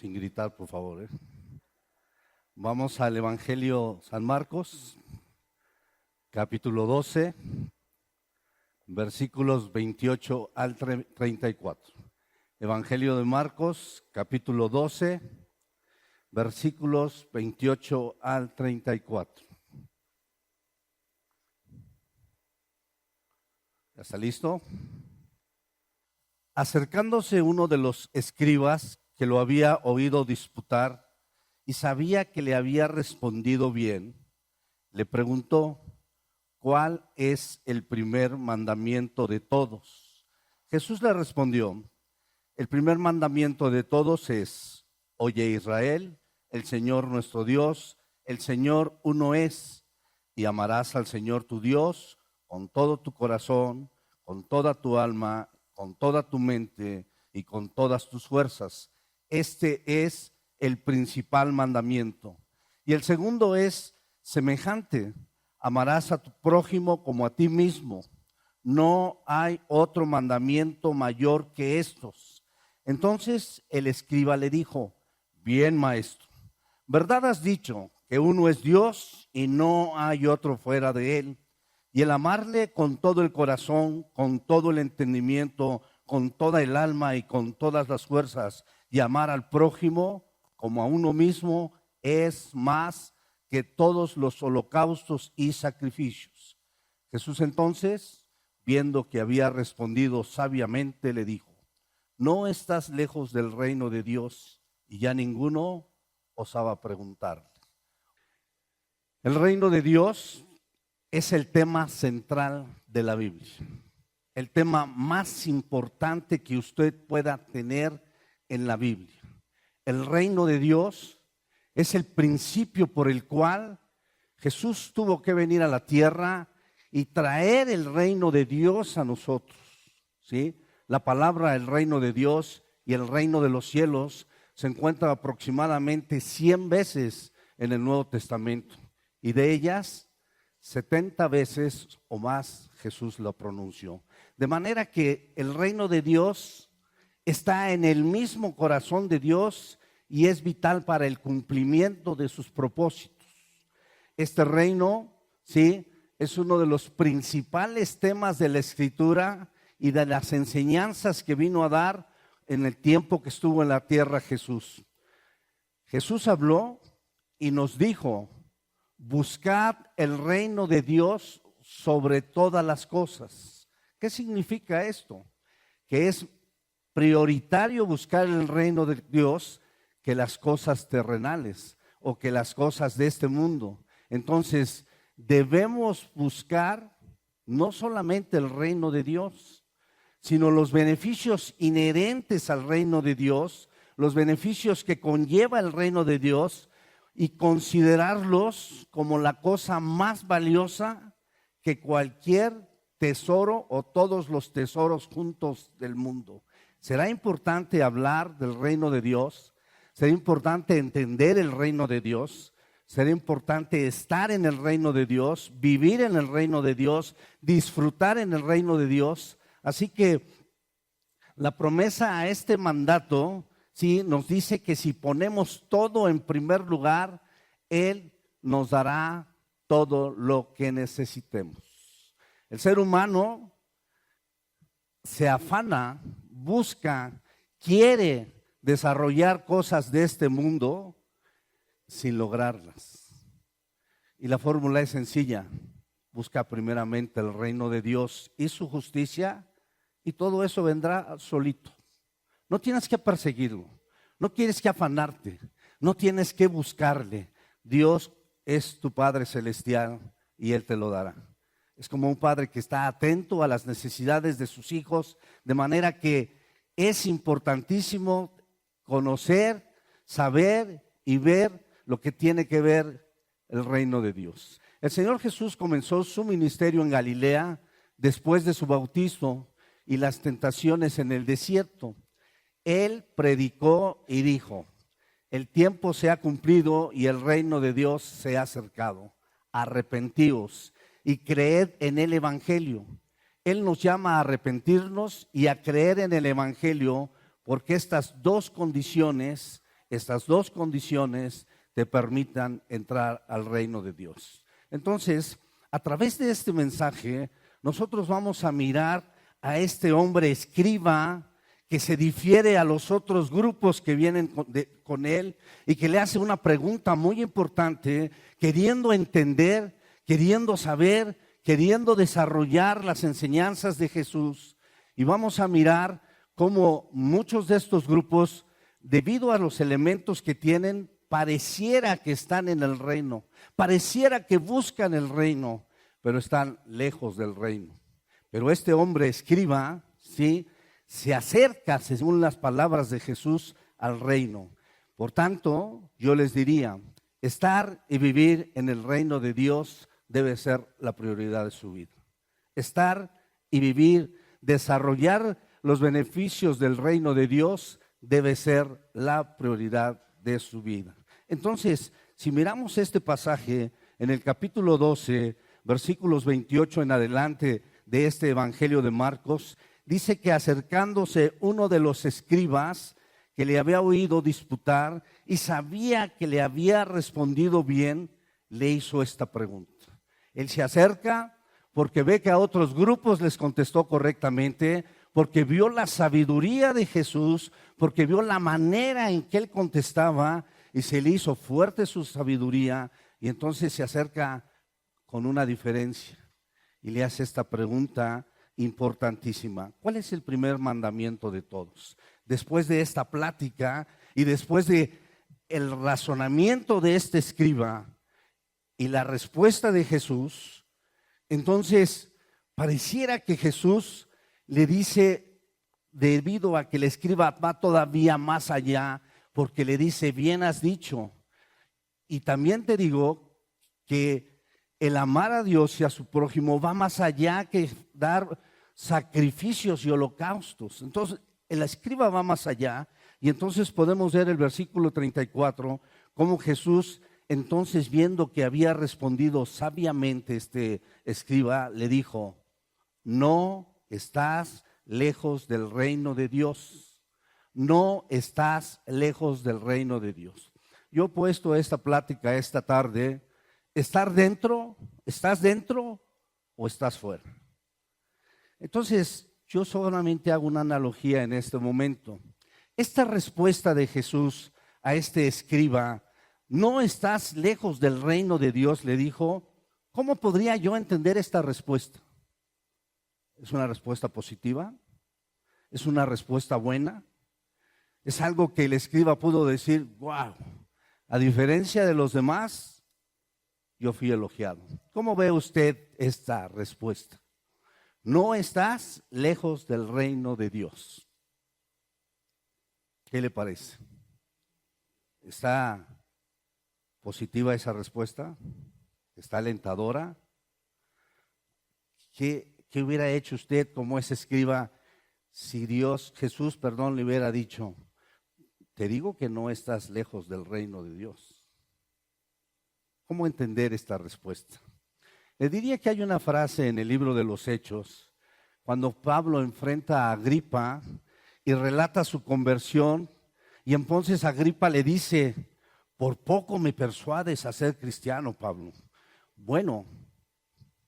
Sin gritar, por favor. Vamos al Evangelio San Marcos, capítulo 12, versículos 28 al 34. Evangelio de Marcos, capítulo 12, versículos 28 al 34. ¿Ya está listo? Acercándose uno de los escribas que lo había oído disputar y sabía que le había respondido bien, le preguntó: ¿cuál es el primer mandamiento de todos? Jesús le respondió: el primer mandamiento de todos es: oye Israel, el Señor nuestro Dios, el Señor uno es, y amarás al Señor tu Dios con todo tu corazón, con toda tu alma, con toda tu mente y con todas tus fuerzas. Este es el principal mandamiento. Y el segundo es semejante: amarás a tu prójimo como a ti mismo. No hay otro mandamiento mayor que estos. Entonces el escriba le dijo: bien, maestro, verdad has dicho, que uno es Dios y no hay otro fuera de él. Y el amarle con todo el corazón, con todo el entendimiento, con toda el alma y con todas las fuerzas, y amar al prójimo como a uno mismo, es más que todos los holocaustos y sacrificios. Jesús entonces, viendo que había respondido sabiamente, le dijo: no estás lejos del reino de Dios. Y ya ninguno osaba preguntarle. El reino de Dios es el tema central de la Biblia, el tema más importante que usted pueda tener en la Biblia. El reino de Dios es el principio por el cual Jesús tuvo que venir a la tierra y traer el reino de Dios a nosotros, ¿sí? La palabra el reino de Dios y el reino de los cielos se encuentra aproximadamente 100 veces en el Nuevo Testamento, y de ellas 70 veces o más Jesús lo pronunció. De manera que el reino de Dios está en el mismo corazón de Dios y es vital para el cumplimiento de sus propósitos. Este reino, sí, es uno de los principales temas de la Escritura y de las enseñanzas que vino a dar en el tiempo que estuvo en la tierra Jesús. Jesús habló y nos dijo: buscad el reino de Dios sobre todas las cosas. ¿Qué significa esto? Que es prioritario buscar el reino de Dios que las cosas terrenales o que las cosas de este mundo. Entonces, debemos buscar no solamente el reino de Dios, sino los beneficios inherentes al reino de Dios, los beneficios que conlleva el reino de Dios, y considerarlos como la cosa más valiosa que cualquier tesoro o todos los tesoros juntos del mundo. Será importante hablar del reino de Dios, será importante entender el reino de Dios, será importante estar en el reino de Dios, vivir en el reino de Dios, disfrutar en el reino de Dios. Así que la promesa a este mandato, sí, nos dice que si ponemos todo en primer lugar, Él nos dará todo lo que necesitemos. El ser humano se afana, busca, quiere desarrollar cosas de este mundo sin lograrlas. Y la fórmula es sencilla: busca primeramente el reino de Dios y su justicia, y todo eso vendrá solito. No tienes que perseguirlo, no tienes que afanarte, no tienes que buscarle. Dios es tu Padre celestial y Él te lo dará. Es como un padre que está atento a las necesidades de sus hijos, de manera que es importantísimo conocer, saber y ver lo que tiene que ver el reino de Dios. El Señor Jesús comenzó su ministerio en Galilea después de su bautismo y las tentaciones en el desierto. Él predicó y dijo: el tiempo se ha cumplido y el reino de Dios se ha acercado. Arrepentíos y creed en el Evangelio. Él nos llama a arrepentirnos y a creer en el Evangelio, porque estas dos condiciones estas dos condiciones te permitan entrar al reino de Dios. Entonces, a través de este mensaje, nosotros vamos a mirar a este hombre escriba que se difiere a los otros grupos que vienen con él y que le hace una pregunta muy importante, queriendo entender, queriendo saber, queriendo desarrollar las enseñanzas de Jesús. Y vamos a mirar cómo muchos de estos grupos, debido a los elementos que tienen, pareciera que están en el reino, pareciera que buscan el reino, pero están lejos del reino. Pero este hombre escriba, ¿sí?, se acerca, según las palabras de Jesús, al reino. Por tanto, yo les diría, estar y vivir en el reino de Dios debe ser la prioridad de su vida. Estar y vivir, desarrollar los beneficios del reino de Dios debe ser la prioridad de su vida. Entonces, si miramos este pasaje en el capítulo 12, versículos 28 en adelante de este evangelio de Marcos, dice que acercándose uno de los escribas que le había oído disputar y sabía que le había respondido bien, le hizo esta pregunta. Él se acerca porque ve que a otros grupos les contestó correctamente, porque vio la sabiduría de Jesús, porque vio la manera en que él contestaba y se le hizo fuerte su sabiduría, y entonces se acerca con una diferencia y le hace esta pregunta importantísima. ¿Cuál es el primer mandamiento de todos? Después de esta plática y después de el razonamiento de este escriba y la respuesta de Jesús, entonces pareciera que Jesús le dice, debido a que el escriba va todavía más allá, porque le dice, bien has dicho. Y también te digo que el amar a Dios y a su prójimo va más allá que dar sacrificios y holocaustos. Entonces, el escriba va más allá, y entonces podemos ver el versículo 34, cómo Jesús, entonces viendo que había respondido sabiamente este escriba, le dijo, no estás lejos del reino de Dios, no estás lejos del reino de Dios. Yo he puesto esta plática esta tarde, ¿estar dentro? ¿Estás dentro o estás fuera? Entonces, yo solamente hago una analogía en este momento. Esta respuesta de Jesús a este escriba, no estás lejos del reino de Dios, le dijo. ¿Cómo podría yo entender esta respuesta? ¿Es una respuesta positiva? ¿Es una respuesta buena? ¿Es algo que el escriba pudo decir, wow, a diferencia de los demás, yo fui elogiado? ¿Cómo ve usted esta respuesta? No estás lejos del reino de Dios. ¿Qué le parece? ¿Está positiva esa respuesta? ¿Está alentadora? ¿Qué hubiera hecho usted como ese escriba si Jesús, le hubiera dicho, te digo que no estás lejos del reino de Dios? ¿Cómo entender esta respuesta? Le diría que hay una frase en el libro de los Hechos, cuando Pablo enfrenta a Agripa y relata su conversión, y entonces Agripa le dice, por poco me persuades a ser cristiano, Pablo. Bueno,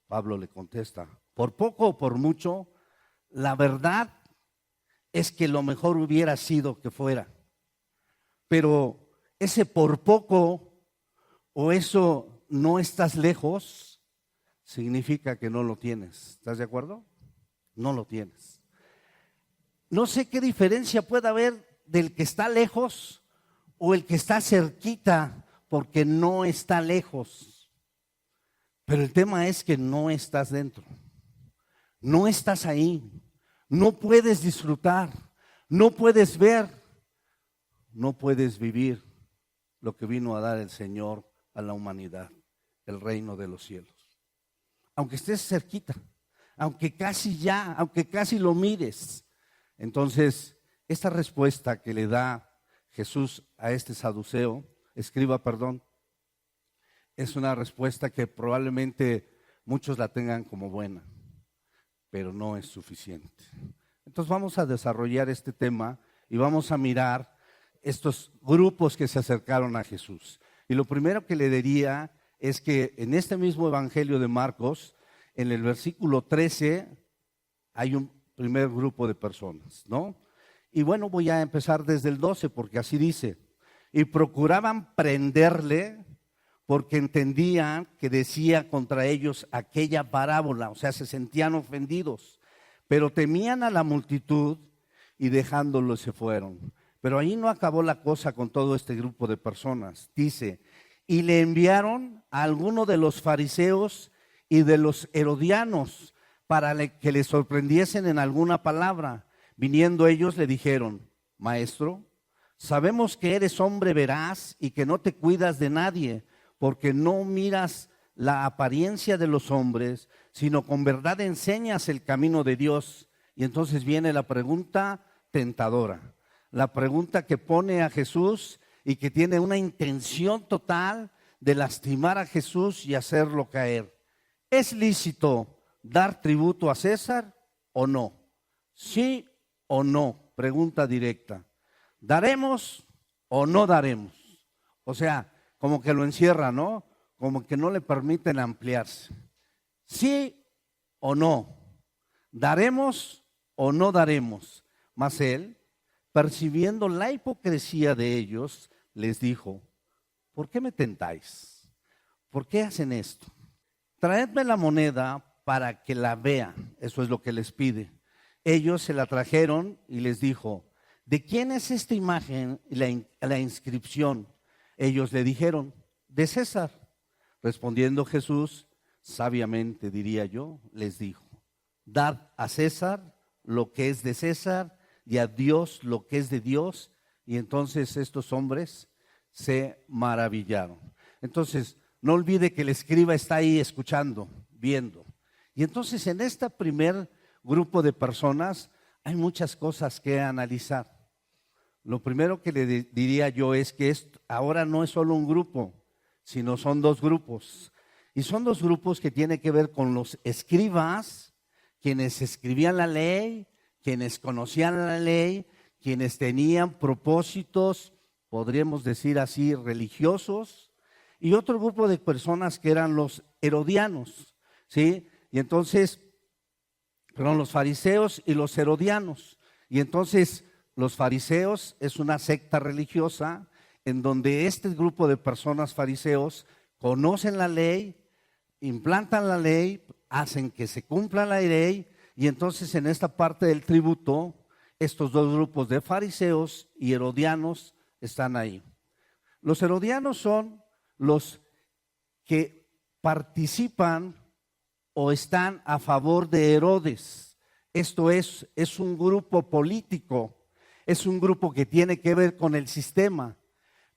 Pablo le contesta, por poco o por mucho, la verdad es que lo mejor hubiera sido que fuera. Pero ese por poco o eso no estás lejos, significa que no lo tienes. ¿Estás de acuerdo? No lo tienes. No sé qué diferencia puede haber del que está lejos o el que está cerquita, porque no está lejos. Pero el tema es que no estás dentro. No estás ahí. No puedes disfrutar. No puedes ver. No puedes vivir lo que vino a dar el Señor a la humanidad, el reino de los cielos. Aunque estés cerquita, aunque casi lo mires. Entonces, esta respuesta que le da Jesús a este escriba, es una respuesta que probablemente muchos la tengan como buena, pero no es suficiente. Entonces vamos a desarrollar este tema y vamos a mirar estos grupos que se acercaron a Jesús. Y lo primero que le diría es que en este mismo Evangelio de Marcos, en el versículo 13, hay un primer grupo de personas, ¿no? Y bueno, voy a empezar desde el 12, porque así dice: y procuraban prenderle porque entendían que decía contra ellos aquella parábola, o sea, se sentían ofendidos, pero temían a la multitud y dejándolo se fueron. Pero ahí no acabó la cosa con todo este grupo de personas. Dice, y le enviaron a alguno de los fariseos y de los herodianos para que le sorprendiesen en alguna palabra. Viniendo ellos le dijeron, maestro, sabemos que eres hombre veraz y que no te cuidas de nadie, porque no miras la apariencia de los hombres, sino con verdad enseñas el camino de Dios. Y entonces viene la pregunta tentadora, la pregunta que pone a Jesús y que tiene una intención total de lastimar a Jesús y hacerlo caer. ¿Es lícito dar tributo a César o no? ¿Sí o no? Pregunta directa. ¿Daremos o no daremos? O sea, como que lo encierra, ¿no? Como que no le permiten ampliarse. ¿Sí o no? ¿Daremos o no daremos? Mas él, percibiendo la hipocresía de ellos, les dijo, ¿por qué me tentáis? ¿Por qué hacen esto? Traedme la moneda para que la vea. Eso es lo que les pide. Ellos se la trajeron y les dijo, ¿de quién es esta imagen y la inscripción? Ellos le dijeron, de César. Respondiendo Jesús, sabiamente diría yo, les dijo, dad a César lo que es de César y a Dios lo que es de Dios. Y entonces estos hombres se maravillaron. Entonces, no olvide que el escriba está ahí escuchando, viendo. Y entonces en este primer grupo de personas hay muchas cosas que analizar. Lo primero que le diría yo es que ahora no es solo un grupo, sino son dos grupos. Y son dos grupos que tienen que ver con los escribas, quienes escribían la ley, quienes conocían la ley, quienes tenían propósitos, podríamos decir así, religiosos, y otro grupo de personas que eran los herodianos, ¿sí? Y entonces, los fariseos y los herodianos. Y entonces, los fariseos es una secta religiosa en donde este grupo de personas fariseos conocen la ley, implantan la ley, hacen que se cumpla la ley, y entonces en esta parte del tributo, estos dos grupos de fariseos y herodianos están ahí. Los herodianos son los que participan o están a favor de Herodes. Esto es un grupo político, es un grupo que tiene que ver con el sistema.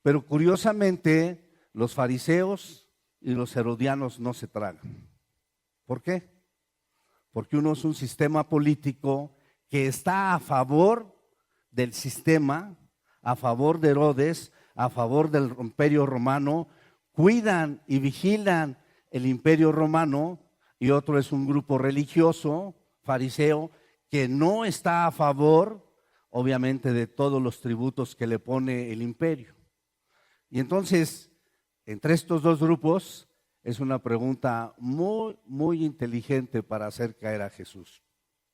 Pero curiosamente, los fariseos y los herodianos no se tragan. ¿Por qué? Porque uno es un sistema político que está a favor del sistema, a favor de Herodes, a favor del imperio romano, cuidan y vigilan el imperio romano, y otro es un grupo religioso, fariseo, que no está a favor, obviamente, de todos los tributos que le pone el imperio. Y entonces, entre estos dos grupos, es una pregunta muy, muy inteligente para hacer caer a Jesús.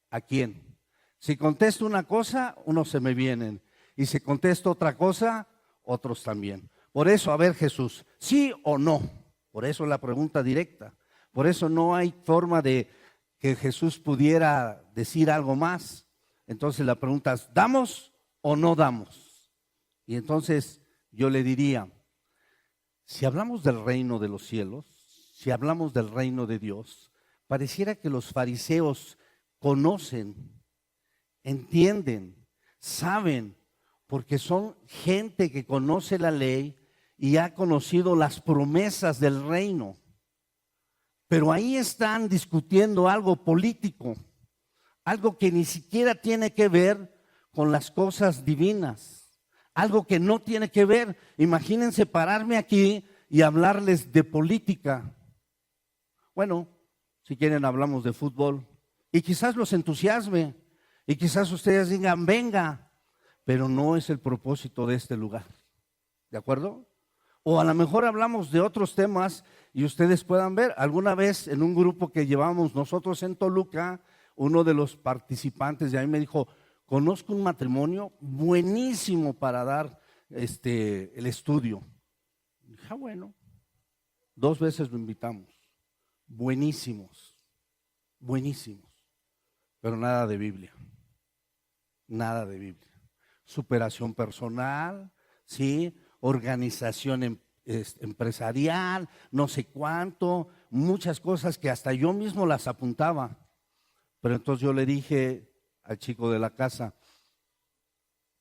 ¿A quién? Si contesto una cosa, unos se me vienen. Y si contesto otra cosa, otros también. Por eso, a ver, Jesús, ¿sí o no? Por eso la pregunta directa. Por eso no hay forma de que Jesús pudiera decir algo más. Entonces la pregunta es, ¿damos o no damos? Y entonces yo le diría, si hablamos del reino de los cielos, si hablamos del reino de Dios, pareciera que los fariseos conocen, entienden, saben, porque son gente que conoce la ley y ha conocido las promesas del reino. Pero ahí están discutiendo algo político, algo que ni siquiera tiene que ver con las cosas divinas, algo que no tiene que ver. Imagínense pararme aquí y hablarles de política. Bueno, si quieren hablamos de fútbol y quizás los entusiasme y quizás ustedes digan, venga, pero no es el propósito de este lugar. ¿De acuerdo? O a lo mejor hablamos de otros temas y ustedes puedan ver. Alguna vez en un grupo que llevamos nosotros en Toluca, uno de los participantes de ahí me dijo: conozco un matrimonio buenísimo para dar el estudio. Y dije: bueno, 2 veces lo invitamos. Buenísimos, buenísimos, pero nada de Biblia, nada de Biblia. Superación personal, ¿sí? Organización empresarial, no sé cuánto, muchas cosas que hasta yo mismo las apuntaba. Pero entonces yo le dije al chico de la casa: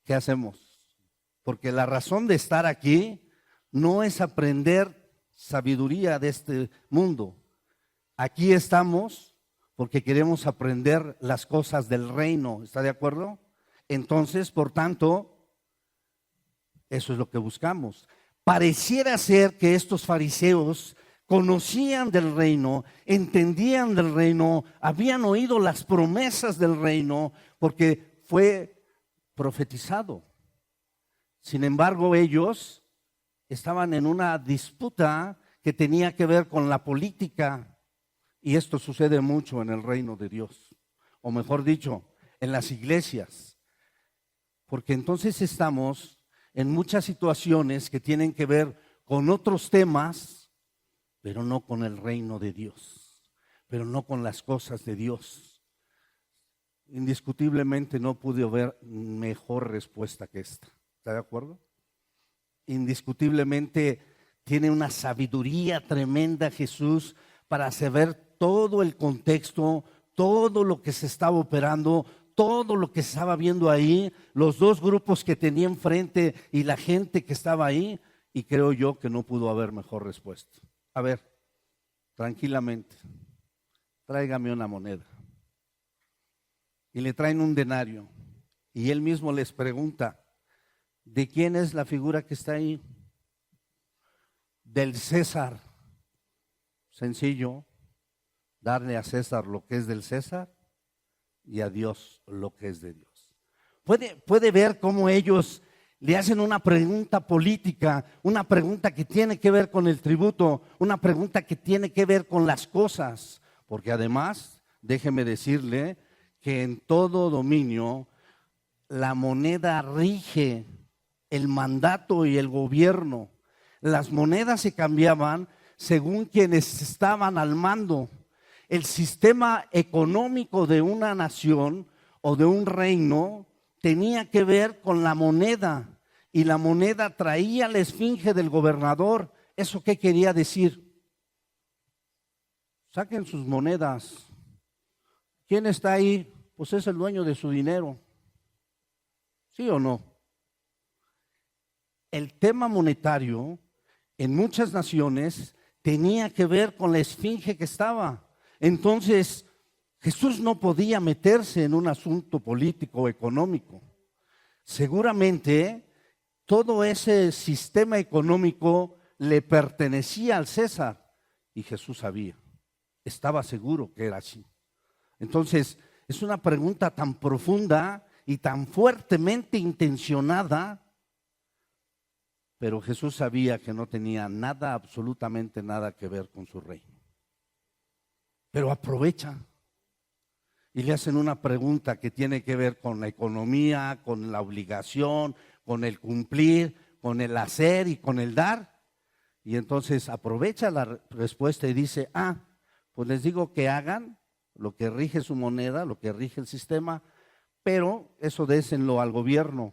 ¿qué hacemos? Porque la razón de estar aquí no es aprender sabiduría de este mundo. Aquí estamos porque queremos aprender las cosas del reino, ¿está de acuerdo? Entonces, por tanto, eso es lo que buscamos. Pareciera ser que estos fariseos conocían del reino, entendían del reino, habían oído las promesas del reino, porque fue profetizado. Sin embargo, ellos estaban en una disputa que tenía que ver con la política, y esto sucede mucho en el reino de Dios, o mejor dicho, en las iglesias, porque entonces estamos en muchas situaciones que tienen que ver con otros temas, pero no con el reino de Dios, pero no con las cosas de Dios. Indiscutiblemente no pude haber mejor respuesta que esta. ¿Está de acuerdo? Indiscutiblemente tiene una sabiduría tremenda Jesús para saber todo el contexto, todo lo que se estaba operando, todo lo que se estaba viendo ahí, los 2 grupos que tenía enfrente y la gente que estaba ahí, y creo yo que no pudo haber mejor respuesta. A ver, tranquilamente, tráigame una moneda. Y le traen un denario, y él mismo les pregunta: ¿de quién es la figura que está ahí? Del César. Sencillo, darle a César lo que es del César y a Dios lo que es de Dios. Puede ver cómo ellos le hacen una pregunta política, una pregunta que tiene que ver con el tributo, una pregunta que tiene que ver con las cosas, porque además, déjeme decirle que en todo dominio la moneda rige el mandato y el gobierno. Las monedas se cambiaban según quienes estaban al mando. El sistema económico de una nación o de un reino tenía que ver con la moneda, y la moneda traía la esfinge del gobernador. ¿Eso qué quería decir? Saquen sus monedas. ¿Quién está ahí? Pues es el dueño de su dinero. ¿Sí o no? El tema monetario en muchas naciones tenía que ver con la esfinge que estaba. Entonces, Jesús no podía meterse en un asunto político o económico. Seguramente todo ese sistema económico le pertenecía al César, y Jesús sabía, estaba seguro que era así. Entonces, es una pregunta tan profunda y tan fuertemente intencionada, pero Jesús sabía que no tenía nada, absolutamente nada que ver con su reino. Pero aprovecha y le hacen una pregunta que tiene que ver con la economía, con la obligación, con el cumplir, con el hacer y con el dar. Y entonces aprovecha la respuesta y dice: pues les digo que hagan lo que rige su moneda, lo que rige el sistema, pero eso désenlo al gobierno.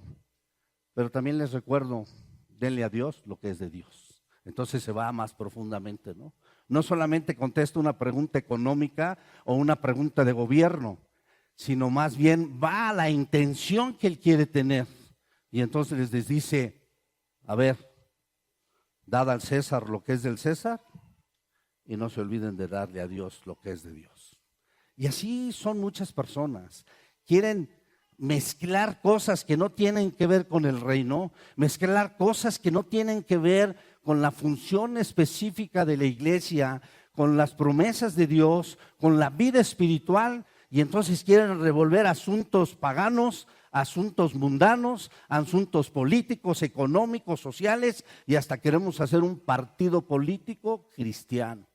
Pero también les recuerdo, denle a Dios lo que es de Dios. Entonces se va más profundamente, ¿no? No solamente contesta una pregunta económica o una pregunta de gobierno, sino más bien va a la intención que él quiere tener. Y entonces les dice: a ver, dad al César lo que es del César, y no se olviden de darle a Dios lo que es de Dios. Y así son muchas personas. Quieren mezclar cosas que no tienen que ver con el reino, mezclar cosas que no tienen que ver con la función específica de la iglesia, con las promesas de Dios, con la vida espiritual, y entonces quieren revolver asuntos paganos asuntos mundanos, asuntos políticos, económicos, sociales, y hasta queremos hacer un partido político cristiano.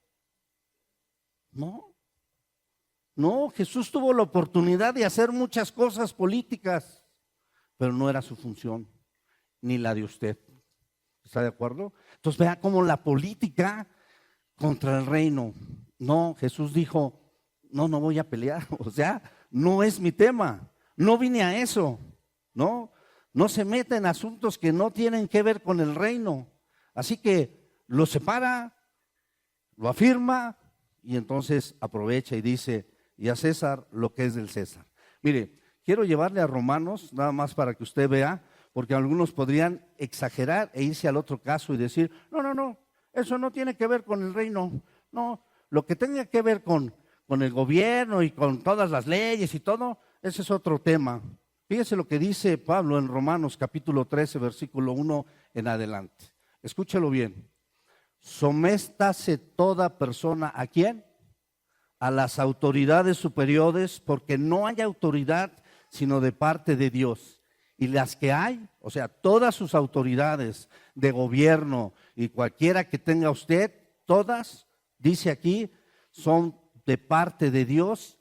No, Jesús tuvo la oportunidad de hacer muchas cosas políticas, pero no era su función, ni la de usted. ¿Está de acuerdo? Entonces vea cómo la política contra el reino. No, Jesús dijo, no voy a pelear, o sea, no es mi tema, no vine a eso, no se meta en asuntos que no tienen que ver con el reino. Así que lo separa, lo afirma y entonces aprovecha y dice, y a César lo que es del César. Mire, quiero llevarle a Romanos, nada más para que usted vea, porque algunos podrían exagerar e irse al otro caso y decir, no, eso no tiene que ver con el reino. No, lo que tenga que ver con el gobierno y con todas las leyes y todo, ese es otro tema. Fíjese lo que dice Pablo en Romanos capítulo 13, versículo 1 en adelante. Escúchelo bien. Soméstase toda persona, ¿a quién? A las autoridades superiores, porque no hay autoridad sino de parte de Dios. Y las que hay, o sea, todas sus autoridades de gobierno y cualquiera que tenga usted, todas, dice aquí, son de parte de Dios,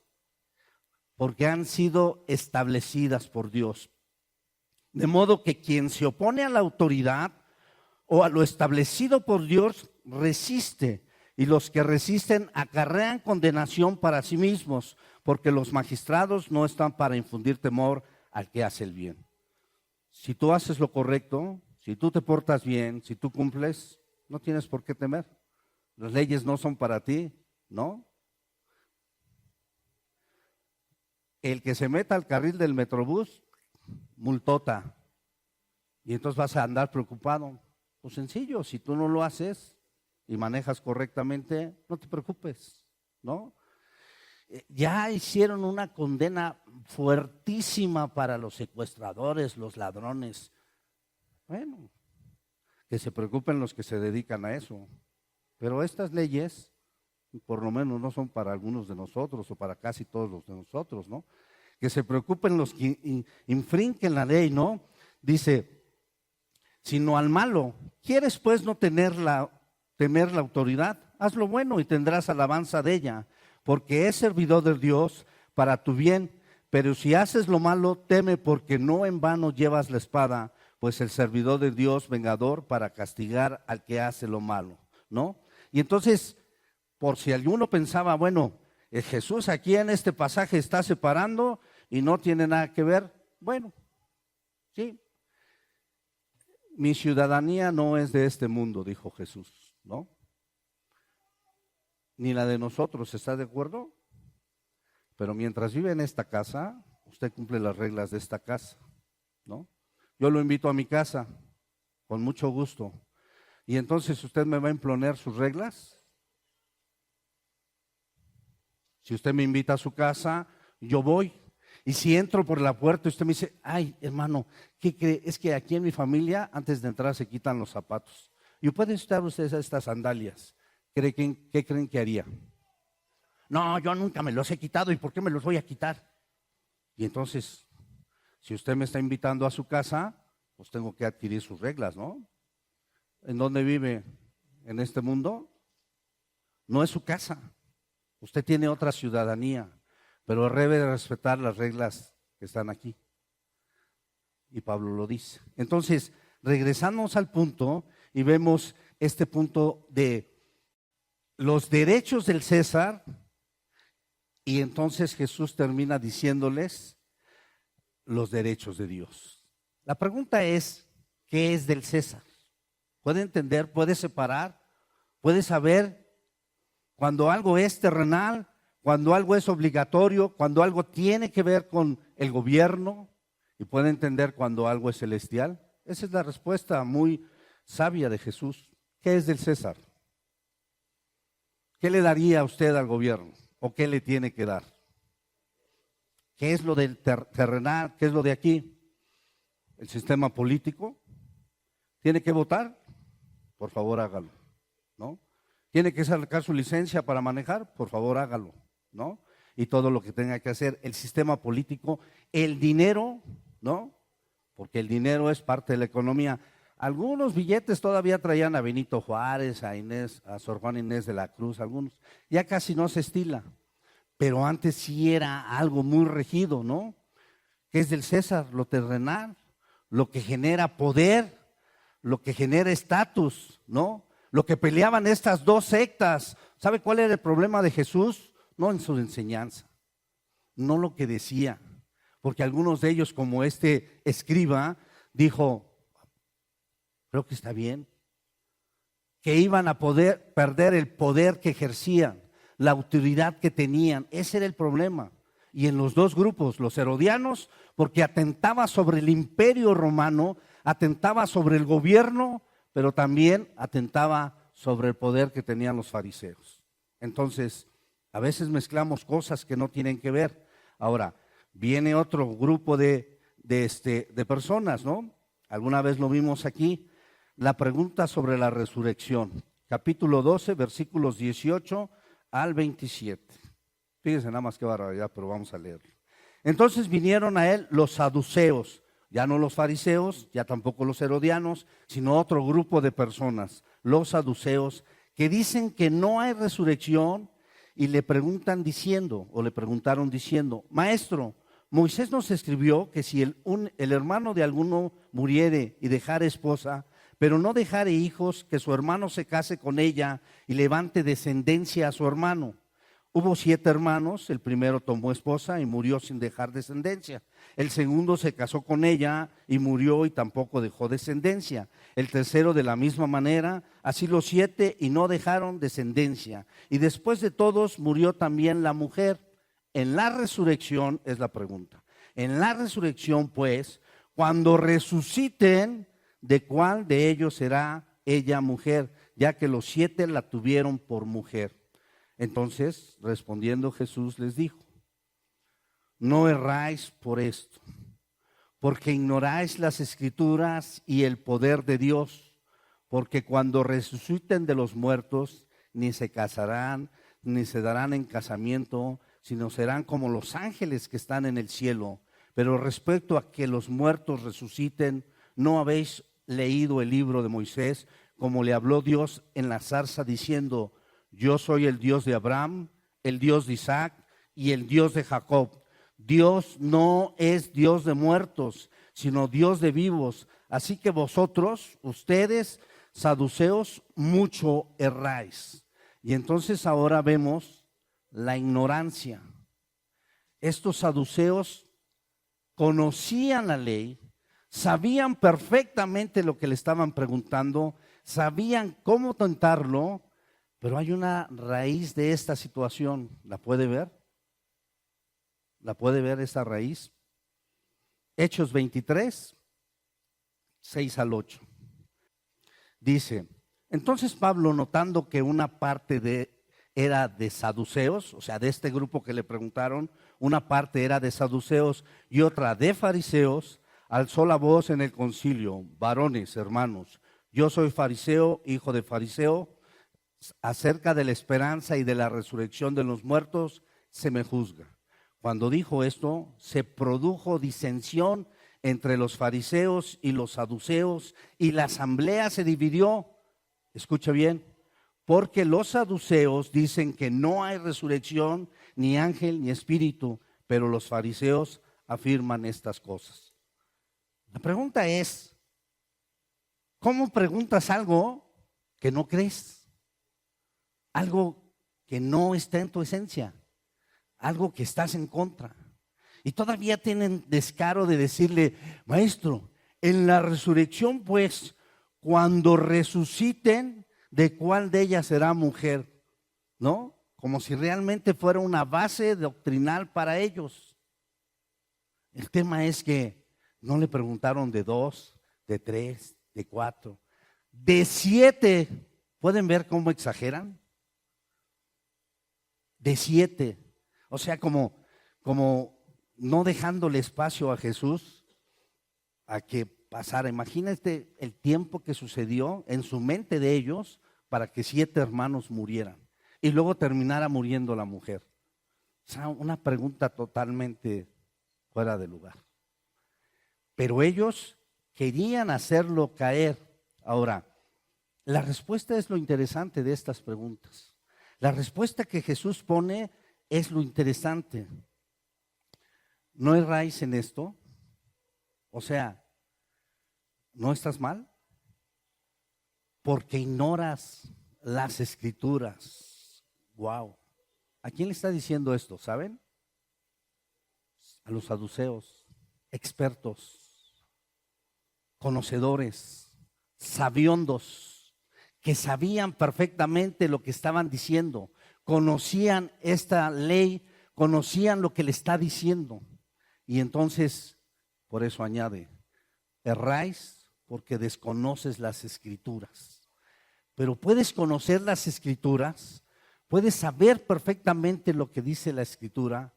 porque han sido establecidas por Dios. De modo que quien se opone a la autoridad o a lo establecido por Dios resiste, y los que resisten acarrean condenación para sí mismos, porque los magistrados no están para infundir temor al que hace el bien. Si tú haces lo correcto, si tú te portas bien, si tú cumples, no tienes por qué temer. Las leyes no son para ti, ¿no? El que se meta al carril del Metrobús, multota. Y entonces vas a andar preocupado. Pues sencillo, si tú no lo haces y manejas correctamente, no te preocupes, ¿no? Ya hicieron una condena fuertísima para los secuestradores, los ladrones. Bueno, que se preocupen los que se dedican a eso. Pero estas leyes, por lo menos no son para algunos de nosotros o para casi todos los de nosotros, ¿no? Que se preocupen los que infringen la ley, ¿no? Dice, sino al malo. ¿Quieres pues no temer la autoridad? Haz lo bueno y tendrás alabanza de ella, porque es servidor de Dios para tu bien. Pero si haces lo malo, teme, porque no en vano llevas la espada, pues el servidor de Dios vengador para castigar al que hace lo malo, ¿no? Y entonces, por si alguno pensaba, bueno, Jesús aquí en este pasaje está separando y no tiene nada que ver, bueno, sí. Mi ciudadanía no es de este mundo, dijo Jesús, ¿no? Ni la de nosotros, ¿está de acuerdo? Pero mientras vive en esta casa, usted cumple las reglas de esta casa, ¿no? Yo lo invito a mi casa, con mucho gusto. Y entonces usted me va a imponer sus reglas. Si usted me invita a su casa, yo voy. Y si entro por la puerta y usted me dice, ay, hermano, ¿qué cree? Es que aquí en mi familia, antes de entrar, se quitan los zapatos. Y pueden estar ustedes estas sandalias. ¿Qué creen que haría? No, yo nunca me los he quitado, ¿y por qué me los voy a quitar? Y entonces, si usted me está invitando a su casa, pues tengo que adquirir sus reglas, ¿no? ¿En dónde vive? ¿En este mundo? No es su casa. Usted tiene otra ciudadanía, pero debe respetar las reglas que están aquí. Y Pablo lo dice. Entonces, regresamos al punto y vemos este punto de los derechos del César, y entonces Jesús termina diciéndoles los derechos de Dios. La pregunta es, ¿qué es del César? ¿Puede entender? ¿Puede separar? ¿Puede saber cuando algo es terrenal, cuando algo es obligatorio, cuando algo tiene que ver con el gobierno? ¿Y puede entender cuando algo es celestial? Esa es la respuesta muy sabia de Jesús. ¿Qué es del César? ¿Qué le daría usted al gobierno? ¿O qué le tiene que dar? ¿Qué es lo del terrenal? ¿Qué es lo de aquí? ¿El sistema político? ¿Tiene que votar? Por favor, hágalo, ¿no? ¿Tiene que sacar su licencia para manejar? Por favor, hágalo, ¿no? Y todo lo que tenga que hacer el sistema político, el dinero, ¿no? Porque el dinero es parte de la economía. Algunos billetes todavía traían a Benito Juárez, a Inés, a Sor Juana Inés de la Cruz, algunos. Ya casi no se estila, pero antes sí era algo muy regido, ¿no? Que es del César, lo terrenal, lo que genera poder, lo que genera estatus, ¿no? Lo que peleaban estas dos sectas. ¿Sabe cuál era el problema de Jesús? No en su enseñanza, no lo que decía, porque algunos de ellos, como este escriba, dijo, creo que está bien, que iban a poder perder el poder que ejercían, la autoridad que tenían. Ese era el problema. Y en los dos grupos, los herodianos, porque atentaba sobre el imperio romano, atentaba sobre el gobierno, pero también atentaba sobre el poder que tenían los fariseos. Entonces, a veces mezclamos cosas que no tienen que ver. Ahora, viene otro grupo de personas, ¿no? Alguna vez lo vimos aquí, la pregunta sobre la resurrección. Capítulo 12, versículos 18 al 27. Fíjense nada más qué barbaridad, pero vamos a leerlo. Entonces vinieron a él los saduceos, ya no los fariseos, ya tampoco los herodianos, sino otro grupo de personas, los saduceos, que dicen que no hay resurrección y le preguntaron diciendo, Maestro, Moisés nos escribió que si el hermano de alguno muriere y dejare esposa, pero no dejare hijos, que su hermano se case con ella y levante descendencia a su hermano. Hubo 7 hermanos, el primero tomó esposa y murió sin dejar descendencia. El segundo se casó con ella y murió y tampoco dejó descendencia. El tercero de la misma manera, así los 7 y no dejaron descendencia. Y después de todos murió también la mujer. En la resurrección es la pregunta. En la resurrección, pues, cuando resuciten, ¿de cuál de ellos será ella mujer? Ya que los 7 la tuvieron por mujer. Entonces, respondiendo Jesús les dijo, no erráis por esto, porque ignoráis las Escrituras y el poder de Dios, porque cuando resuciten de los muertos, ni se casarán, ni se darán en casamiento, sino serán como los ángeles que están en el cielo. Pero respecto a que los muertos resuciten, ¿no habéis leído el libro de Moisés, como le habló Dios en la zarza, diciendo, yo soy el Dios de Abraham, el Dios de Isaac y el Dios de Jacob? Dios no es Dios de muertos, sino Dios de vivos. Así que vosotros, ustedes, saduceos, mucho erráis. Y entonces ahora vemos la ignorancia. Estos saduceos conocían la ley, sabían perfectamente lo que le estaban preguntando, sabían cómo tentarlo, pero hay una raíz de esta situación. ¿La puede ver? ¿La puede ver esa raíz? Hechos 23, 6 al 8. Dice, entonces Pablo, notando que una parte era de saduceos, o sea, de este grupo que le preguntaron, una parte era de saduceos y otra de fariseos, alzó la voz en el concilio, varones, hermanos, yo soy fariseo, hijo de fariseo, acerca de la esperanza y de la resurrección de los muertos se me juzga. Cuando dijo esto, se produjo disensión entre los fariseos y los saduceos, y la asamblea se dividió. Escucha bien, porque los saduceos dicen que no hay resurrección, ni ángel, ni espíritu, pero los fariseos afirman estas cosas. La pregunta es, ¿cómo preguntas algo que no crees? Algo que no está en tu esencia, algo que estás en contra. Y todavía tienen descaro de decirle, maestro, en la resurrección, pues, cuando resuciten, ¿de cuál de ellas será mujer? ¿No? Como si realmente fuera una base doctrinal para ellos. El tema es que no le preguntaron de 2, de 3, de 4, de 7. ¿Pueden ver cómo exageran? De 7, o sea, como no dejándole espacio a Jesús a que pasara. Imagínate el tiempo que sucedió en su mente de ellos para que 7 hermanos murieran y luego terminara muriendo la mujer. O sea, una pregunta totalmente fuera de lugar. pero ellos querían hacerlo caer. Ahora, la respuesta es lo interesante de estas preguntas. La respuesta que Jesús pone es lo interesante. ¿No erráis en esto? O sea, ¿no estás mal? Porque ignoras las Escrituras. Wow. ¿A quién le está diciendo esto? ¿Saben? A los saduceos, expertos, conocedores, sabiondos, que sabían perfectamente lo que estaban diciendo, conocían esta ley, conocían lo que le está diciendo. Y entonces, por eso añade, erráis porque desconoces las Escrituras. Pero puedes conocer las Escrituras, puedes saber perfectamente lo que dice la Escritura,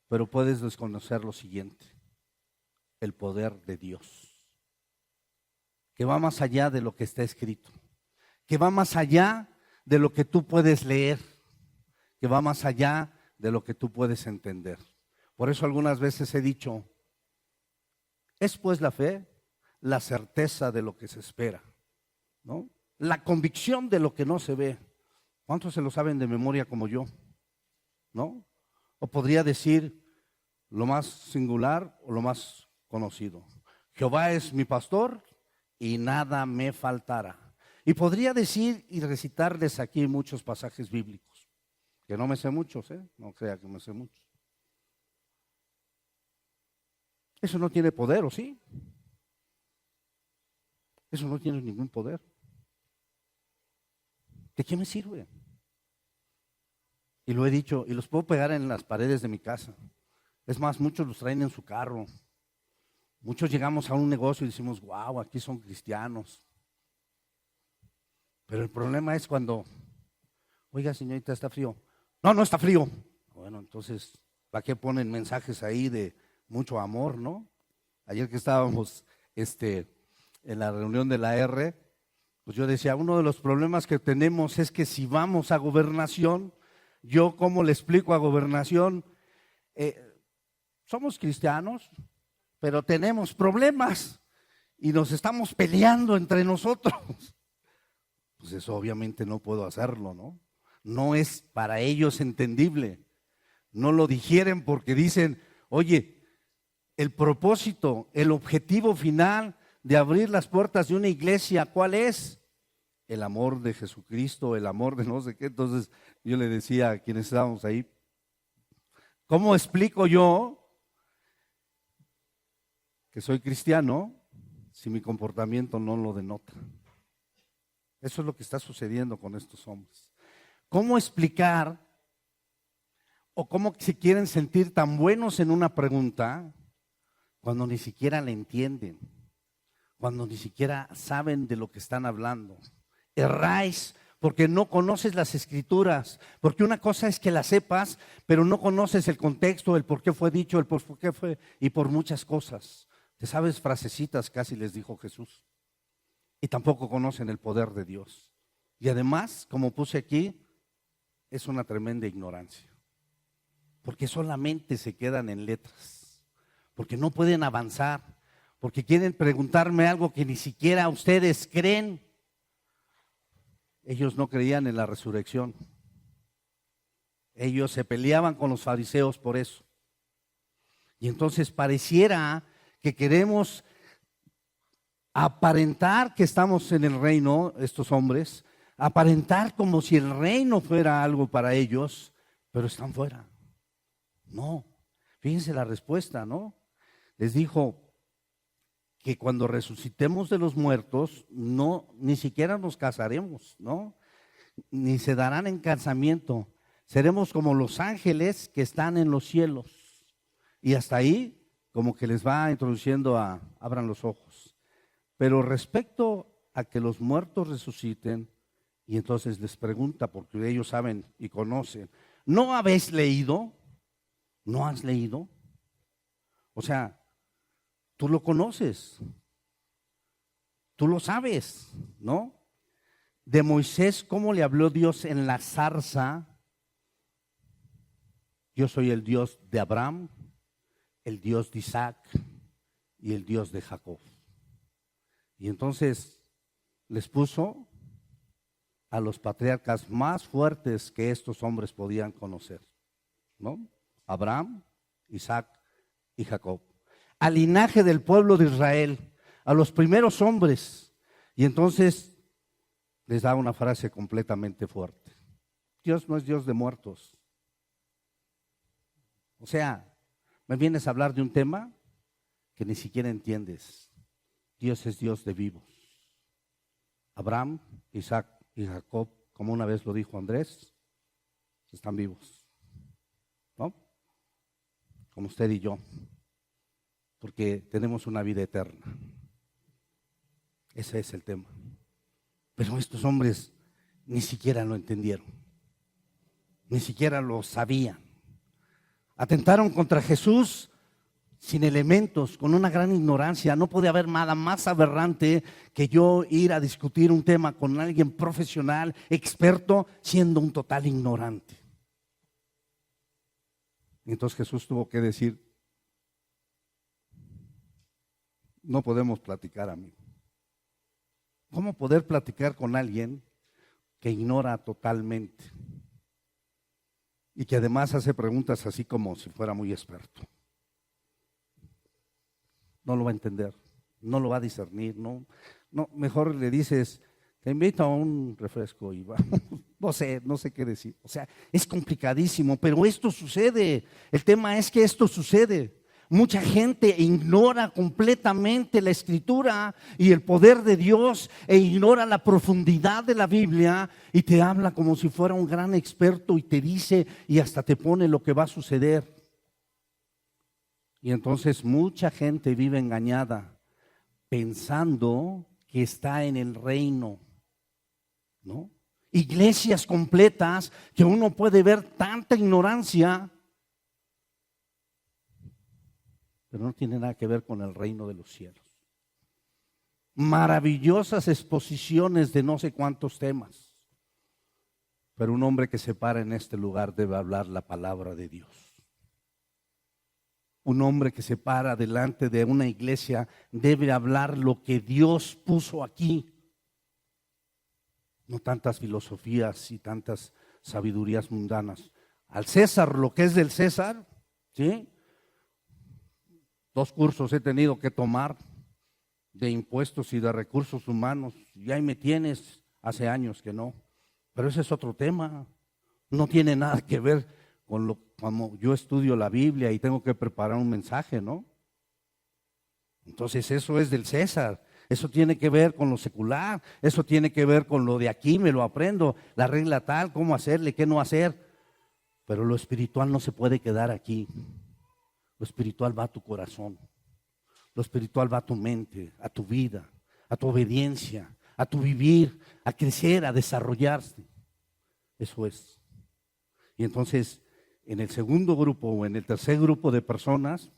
pero puedes desconocer lo siguiente: el poder de Dios, que va más allá de lo que está escrito, que va más allá de lo que tú puedes leer, que va más allá de lo que tú puedes entender. Por eso algunas veces he dicho, es pues la fe, la certeza de lo que se espera, ¿no? La convicción de lo que no se ve. ¿Cuántos se lo saben de memoria como yo? ¿No? O podría decir lo más singular o lo más conocido: Jehová es mi pastor y nada me faltará. Y podría decir y recitarles aquí muchos pasajes bíblicos, que no me sé muchos, no crea que me sé muchos. Eso no tiene poder, ¿o sí? Eso no tiene ningún poder. ¿De qué me sirve? Y lo he dicho, y los puedo pegar en las paredes de mi casa. Es más, muchos los traen en su carro. Muchos llegamos a un negocio y decimos, wow, aquí son cristianos. Pero el problema es cuando, oiga, señorita, ¿está frío? No, no está frío. Bueno, entonces, ¿para qué ponen mensajes ahí de mucho amor, no? Ayer que estábamos en la reunión de la R, pues yo decía, uno de los problemas que tenemos es que si vamos a gobernación, yo cómo le explico a gobernación, somos cristianos, pero tenemos problemas y nos estamos peleando entre nosotros. Pues eso obviamente no puedo hacerlo, ¿no? No es para ellos entendible. No lo digieren porque dicen, oye, el propósito, el objetivo final de abrir las puertas de una iglesia, ¿cuál es? El amor de Jesucristo, el amor de no sé qué. Entonces yo le decía a quienes estábamos ahí, ¿cómo explico yo que soy cristiano si mi comportamiento no lo denota? Eso es lo que está sucediendo con estos hombres. ¿Cómo explicar o cómo se quieren sentir tan buenos en una pregunta cuando ni siquiera la entienden, cuando ni siquiera saben de lo que están hablando? Erráis porque no conoces las Escrituras, porque una cosa es que las sepas, pero no conoces el contexto, el por qué fue dicho, el por qué fue, y por muchas cosas. Te sabes frasecitas, casi les dijo Jesús, y tampoco conocen el poder de Dios. Y además, como puse aquí, es una tremenda ignorancia, porque solamente se quedan en letras, porque no pueden avanzar, porque quieren preguntarme algo que ni siquiera ustedes creen. Ellos no creían en la resurrección. Ellos se peleaban con los fariseos por eso. Y entonces pareciera que queremos aparentar que estamos en el reino, estos hombres, aparentar como si el reino fuera algo para ellos, pero están fuera. No, fíjense la respuesta, ¿no? Les dijo que cuando resucitemos de los muertos, no, ni siquiera nos casaremos, ¿no? Ni se darán en casamiento. Seremos como los ángeles que están en los cielos. Y hasta ahí, como que les va introduciendo a, abran los ojos. Pero respecto a que los muertos resuciten, y entonces les pregunta, porque ellos saben y conocen, ¿no habéis leído? ¿No has leído? O sea, tú lo conoces, tú lo sabes, ¿no? De Moisés, ¿cómo le habló Dios en la zarza? Yo soy el Dios de Abraham, el Dios de Isaac y el Dios de Jacob. Y entonces les puso a los patriarcas más fuertes que estos hombres podían conocer, ¿no? Abraham, Isaac y Jacob. Al linaje del pueblo de Israel, a los primeros hombres. Y entonces les da una frase completamente fuerte. Dios no es Dios de muertos. O sea, me vienes a hablar de un tema que ni siquiera entiendes. Dios es Dios de vivos. Abraham, Isaac y Jacob, como una vez lo dijo Andrés, están vivos, ¿no? Como usted y yo, porque tenemos una vida eterna. Ese es el tema. Pero estos hombres ni siquiera lo entendieron, ni siquiera lo sabían. Atentaron contra Jesús sin elementos, con una gran ignorancia. No puede haber nada más aberrante que yo ir a discutir un tema con alguien profesional, experto, siendo un total ignorante. Entonces Jesús tuvo que decir: no podemos platicar, amigo. ¿Cómo poder platicar con alguien que ignora totalmente y que además hace preguntas así como si fuera muy experto? No lo va a entender, no lo va a discernir, no, mejor le dices: te invito a un refresco y va. No sé qué decir. O sea, es complicadísimo, pero esto sucede. El tema es que esto sucede. Mucha gente ignora completamente la Escritura y el poder de Dios, e ignora la profundidad de la Biblia, y te habla como si fuera un gran experto y te dice y hasta te pone lo que va a suceder. Y entonces mucha gente vive engañada pensando que está en el reino, ¿no? Iglesias completas que uno puede ver tanta ignorancia, pero no tiene nada que ver con el reino de los cielos. Maravillosas exposiciones de no sé cuántos temas, pero un hombre que se para en este lugar debe hablar la palabra de Dios. Un hombre que se para delante de una iglesia debe hablar lo que Dios puso aquí. No tantas filosofías y tantas sabidurías mundanas. Al César lo que es del César, ¿sí? 2 cursos he tenido que tomar de impuestos y de recursos humanos, y ahí me tienes, hace años que no. Pero ese es otro tema, no tiene nada que ver con como yo estudio la Biblia y tengo que preparar un mensaje, ¿no? Entonces eso es del César, eso tiene que ver con lo secular, eso tiene que ver con lo de aquí, me lo aprendo, la regla tal, cómo hacerle, qué no hacer. Pero lo espiritual no se puede quedar aquí. Lo espiritual va a tu corazón, lo espiritual va a tu mente, a tu vida, a tu obediencia, a tu vivir, a crecer, a desarrollarse. Eso es. Y entonces, en el segundo grupo o en el tercer grupo de personas,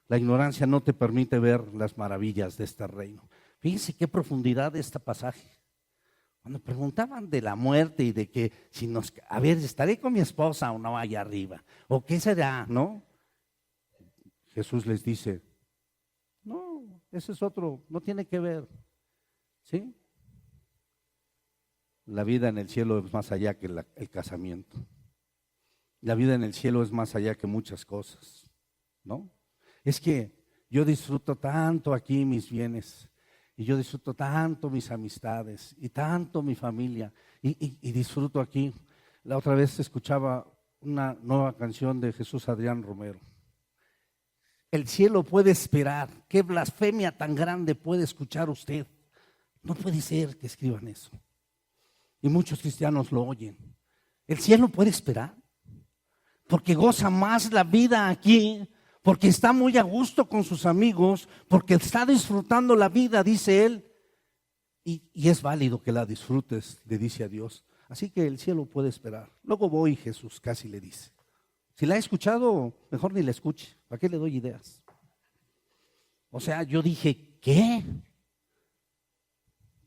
la ignorancia no te permite ver las maravillas de este reino. Fíjense qué profundidad de este pasaje. Cuando preguntaban de la muerte y de que si a ver, ¿estaré con mi esposa o no allá arriba? ¿O qué será? ¿No? Jesús les dice: no, ese es otro, no tiene que ver. ¿Sí? La vida en el cielo es más allá que el casamiento. La vida en el cielo es más allá que muchas cosas, ¿no? Es que yo disfruto tanto aquí mis bienes, y yo disfruto tanto mis amistades, y tanto mi familia, y disfruto aquí. La otra vez escuchaba una nueva canción de Jesús Adrián Romero. El cielo puede esperar. ¿Qué blasfemia tan grande puede escuchar usted? No puede ser que escriban eso. Y muchos cristianos lo oyen. El cielo puede esperar, porque goza más la vida aquí, porque está muy a gusto con sus amigos, porque está disfrutando la vida, dice él. Y es válido que la disfrutes, le dice a Dios. Así que el cielo puede esperar. Luego voy, Jesús casi le dice. Si la he escuchado, mejor ni la escuche. ¿Para qué le doy ideas? O sea, yo dije, ¿qué?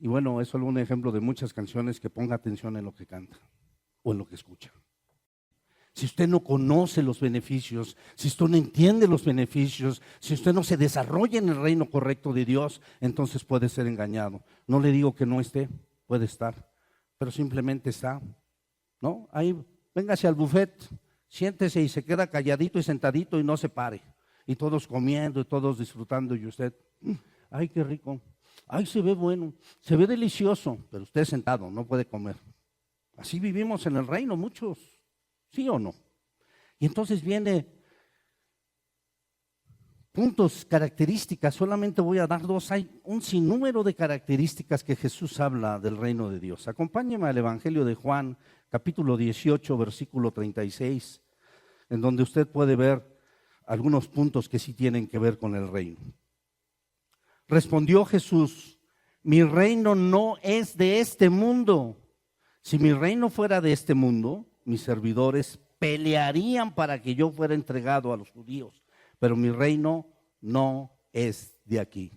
Y bueno, es solo un ejemplo de muchas canciones que ponga atención en lo que canta o en lo que escucha. si usted no conoce los beneficios, si usted no entiende los beneficios, si usted no se desarrolla en el reino correcto de Dios, entonces puede ser engañado. No le digo que no esté, puede estar, pero simplemente está, ¿no? Ahí, véngase al buffet, siéntese y se queda calladito y sentadito y no se pare. Y todos comiendo y todos disfrutando y usted, ay, qué rico, ay, se ve bueno, se ve delicioso, pero usted sentado, no puede comer. Así vivimos en el reino muchos, ¿sí o no? Y entonces viene puntos, características, solamente voy a dar dos, hay un sinnúmero de características que Jesús habla del reino de Dios. Acompáñeme al Evangelio de Juan, capítulo 18, versículo 36, en donde usted puede ver algunos puntos que sí tienen que ver con el reino. Respondió Jesús, mi reino no es de este mundo. Si mi reino fuera de este mundo, mis servidores pelearían para que yo fuera entregado a los judíos, pero mi reino no es de aquí.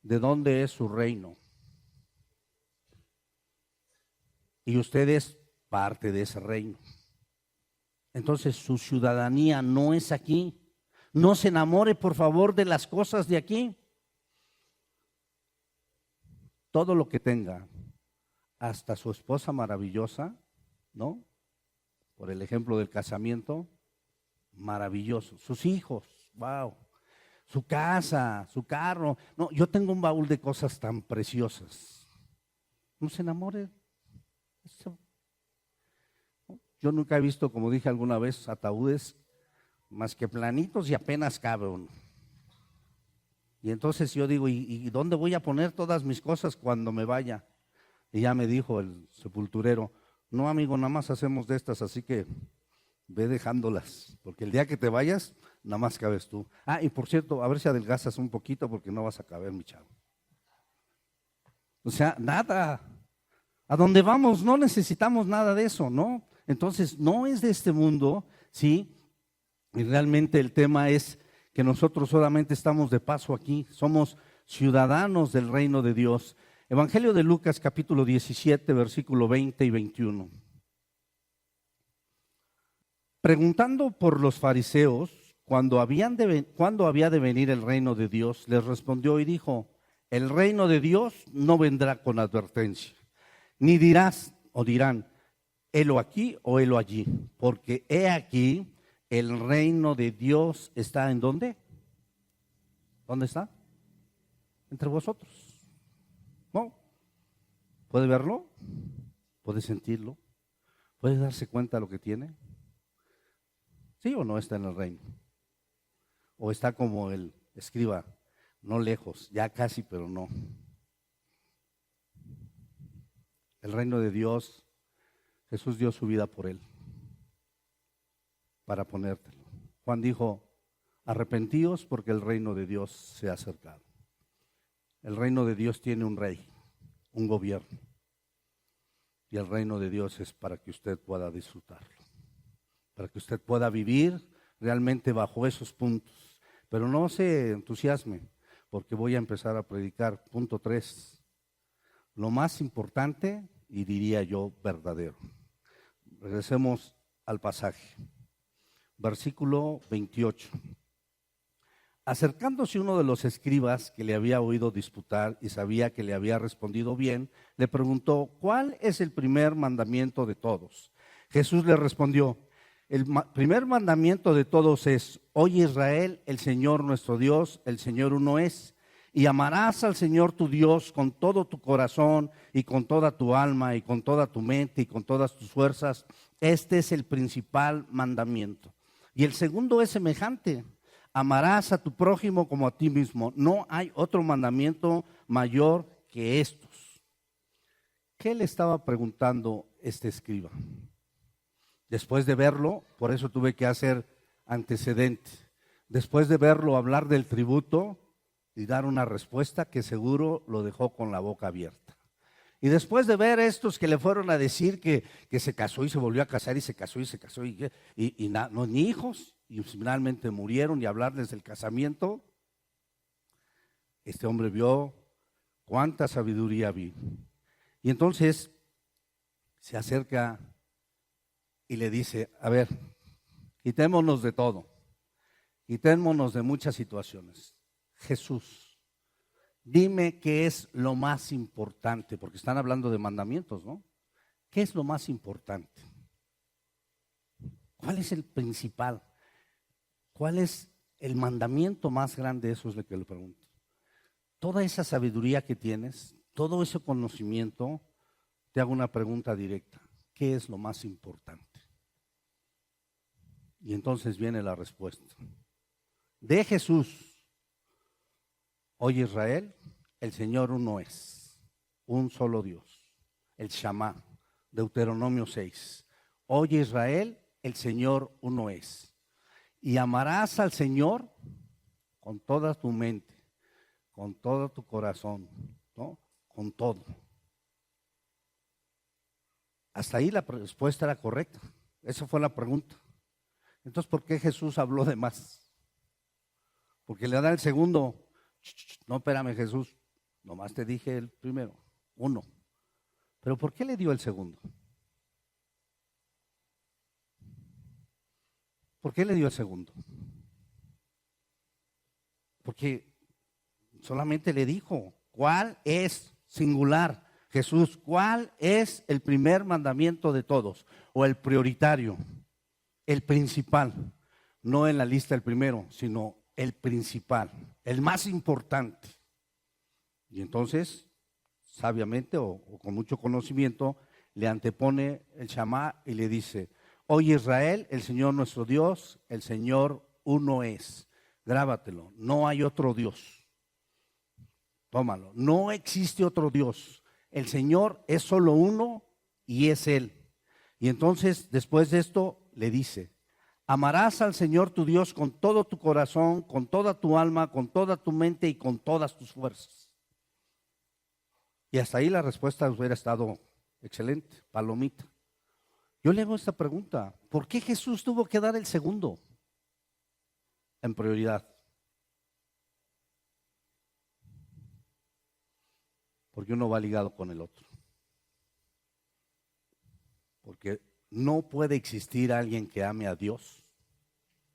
¿De dónde es su reino? Y usted es parte de ese reino. Entonces su ciudadanía no es aquí. No se enamore, por favor, de las cosas de aquí. Todo lo que tenga, hasta su esposa maravillosa, ¿no? Por el ejemplo del casamiento, maravilloso. Sus hijos, wow. Su casa, su carro. No, yo tengo un baúl de cosas tan preciosas. No se enamore. Yo nunca he visto, como dije alguna vez, ataúdes más que planitos y apenas cabe uno. Y entonces yo digo, ¿y dónde voy a poner todas mis cosas cuando me vaya? Y ya me dijo el sepulturero, no amigo, nada más hacemos de estas, así que ve dejándolas, porque el día que te vayas, nada más cabes tú. Ah, y por cierto, a ver si adelgazas un poquito porque no vas a caber, mi chavo. O sea, nada. A donde vamos no necesitamos nada de eso, ¿no? Entonces, no es de este mundo, ¿sí? Y realmente el tema es que nosotros solamente estamos de paso aquí, somos ciudadanos del reino de Dios. Evangelio de Lucas, capítulo 17, versículo 20 y 21. Preguntando por los fariseos, cuándo había de venir el reino de Dios, les respondió y dijo, el reino de Dios no vendrá con advertencia, ni dirás o dirán, helo aquí o helo allí, porque he aquí, el reino de Dios está ¿en dónde? ¿Dónde está? Entre vosotros. ¿No? ¿Puede verlo? ¿Puede sentirlo? ¿Puede darse cuenta de lo que tiene? ¿Sí o no está en el reino? ¿O está como el escriba, no lejos, ya casi, pero no? El reino de Dios, Jesús dio su vida por él, para ponértelo. Juan dijo, arrepentíos porque el reino de Dios se ha acercado. El reino de Dios tiene un rey, un gobierno. Y el reino de Dios es para que usted pueda disfrutarlo, para que usted pueda vivir realmente bajo esos puntos. Pero no se entusiasme, porque voy a empezar a predicar. Punto 3, lo más importante y diría yo verdadero. Regresemos al pasaje. Versículo 28. Acercándose uno de los escribas que le había oído disputar y sabía que le había respondido bien, le preguntó, ¿cuál es el primer mandamiento de todos? Jesús le respondió, el primer mandamiento de todos es, oye Israel, el Señor nuestro Dios, el Señor uno es, y amarás al Señor tu Dios con todo tu corazón y con toda tu alma y con toda tu mente y con todas tus fuerzas. Este es el principal mandamiento. Y el segundo es semejante. Amarás a tu prójimo como a ti mismo. No hay otro mandamiento mayor que estos. ¿Qué le estaba preguntando este escriba? Después de verlo, por eso tuve que hacer antecedente. Después de verlo hablar del tributo y dar una respuesta que seguro lo dejó con la boca abierta. Y después de ver estos que le fueron a decir que se casó y se volvió a casar y se casó y se casó y no, ni hijos, y finalmente murieron, y hablarles del casamiento, este hombre vio cuánta sabiduría vi. Y entonces se acerca y le dice, a ver, quitémonos de todo, quitémonos de muchas situaciones. Jesús, dime qué es lo más importante, porque están hablando de mandamientos, ¿no? ¿Qué es lo más importante? ¿Cuál es el principal? ¿Cuál es el mandamiento más grande? Eso es lo que le pregunto. Toda esa sabiduría que tienes, todo ese conocimiento, te hago una pregunta directa. ¿Qué es lo más importante? Y entonces viene la respuesta. De Jesús, oye Israel, el Señor uno es, un solo Dios. El Shamá, Deuteronomio 6. Oye Israel, el Señor uno es. Y amarás al Señor con toda tu mente, con todo tu corazón, ¿no? Con todo. Hasta ahí la respuesta era correcta. Esa fue la pregunta. Entonces, ¿por qué Jesús habló de más? Porque le da el segundo. No, espérame, Jesús, nomás te dije el primero, uno. Pero ¿por qué le dio el segundo? ¿Por qué le dio el segundo? Porque solamente le dijo, ¿cuál es singular? Jesús, ¿cuál es el primer mandamiento de todos? O el prioritario, el principal. No en la lista el primero, sino el principal, el más importante. Y entonces, sabiamente o con mucho conocimiento, le antepone el Shamá y le dice, oye Israel, el Señor nuestro Dios, el Señor uno es. Grábatelo, no hay otro Dios. Tómalo, no existe otro Dios. El Señor es solo uno y es Él. Y entonces, después de esto, le dice, amarás al Señor tu Dios con todo tu corazón, con toda tu alma, con toda tu mente y con todas tus fuerzas. Y hasta ahí la respuesta hubiera estado excelente, palomita. Yo le hago esta pregunta, ¿por qué Jesús tuvo que dar el segundo en prioridad? Porque uno va ligado con el otro. Porque no puede existir alguien que ame a Dios.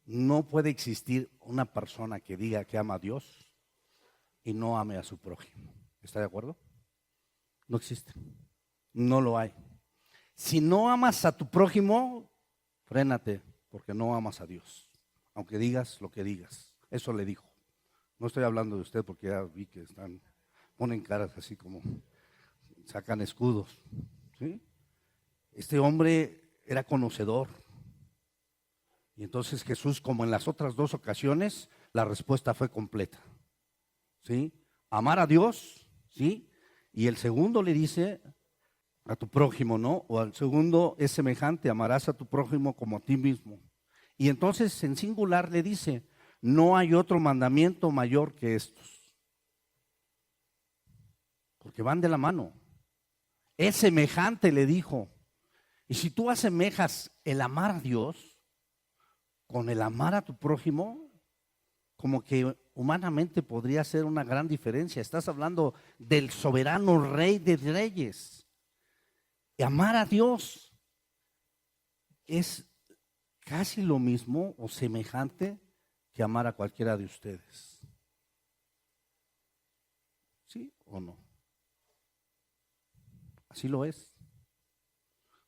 No puede existir una persona que diga que ama a Dios y no ame a su prójimo. ¿Está de acuerdo? No existe. No lo hay. Si no amas a tu prójimo, frénate, porque no amas a Dios. Aunque digas lo que digas. Eso le dijo. No estoy hablando de usted porque ya vi que ponen caras así como sacan escudos. ¿Sí? Este hombre era conocedor. Y entonces Jesús, como en las otras dos ocasiones, la respuesta fue completa. ¿Sí? Amar a Dios, ¿sí? Y el segundo le dice a tu prójimo, ¿no? O al segundo es semejante, amarás a tu prójimo como a ti mismo. Y entonces en singular le dice, no hay otro mandamiento mayor que estos. Porque van de la mano. Es semejante, le dijo. Y si tú asemejas el amar a Dios con el amar a tu prójimo, como que humanamente podría ser una gran diferencia. Estás hablando del soberano Rey de Reyes. Y amar a Dios es casi lo mismo o semejante que amar a cualquiera de ustedes. ¿Sí o no? Así lo es.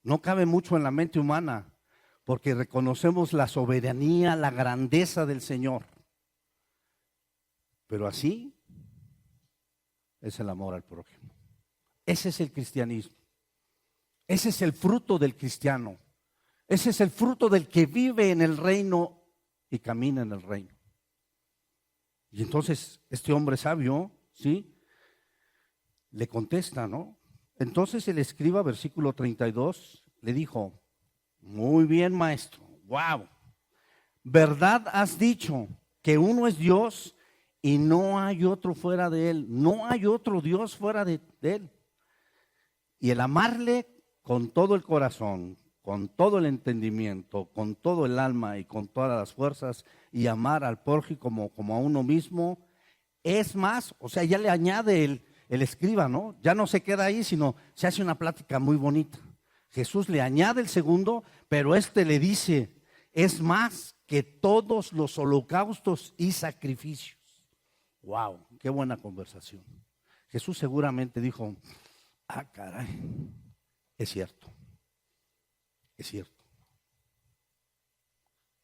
No cabe mucho en la mente humana porque reconocemos la soberanía, la grandeza del Señor. Pero así es el amor al prójimo. Ese es el cristianismo. Ese es el fruto del cristiano. Ese es el fruto del que vive en el reino y camina en el reino. Y entonces este hombre sabio, ¿sí? Le contesta, ¿no? Entonces el escriba, versículo 32, le dijo, muy bien, maestro, wow, ¿verdad has dicho que uno es Dios y no hay otro fuera de él? No hay otro Dios fuera de él. Y el amarle con todo el corazón, con todo el entendimiento, con todo el alma y con todas las fuerzas, y amar al prójimo como a uno mismo, es más, o sea, ya le añade el escriba, ¿no? Ya no se queda ahí, sino se hace una plática muy bonita. Jesús le añade el segundo, pero le dice, es más que todos los holocaustos y sacrificios. Wow, qué buena conversación. Jesús seguramente dijo, caray, es cierto, es cierto.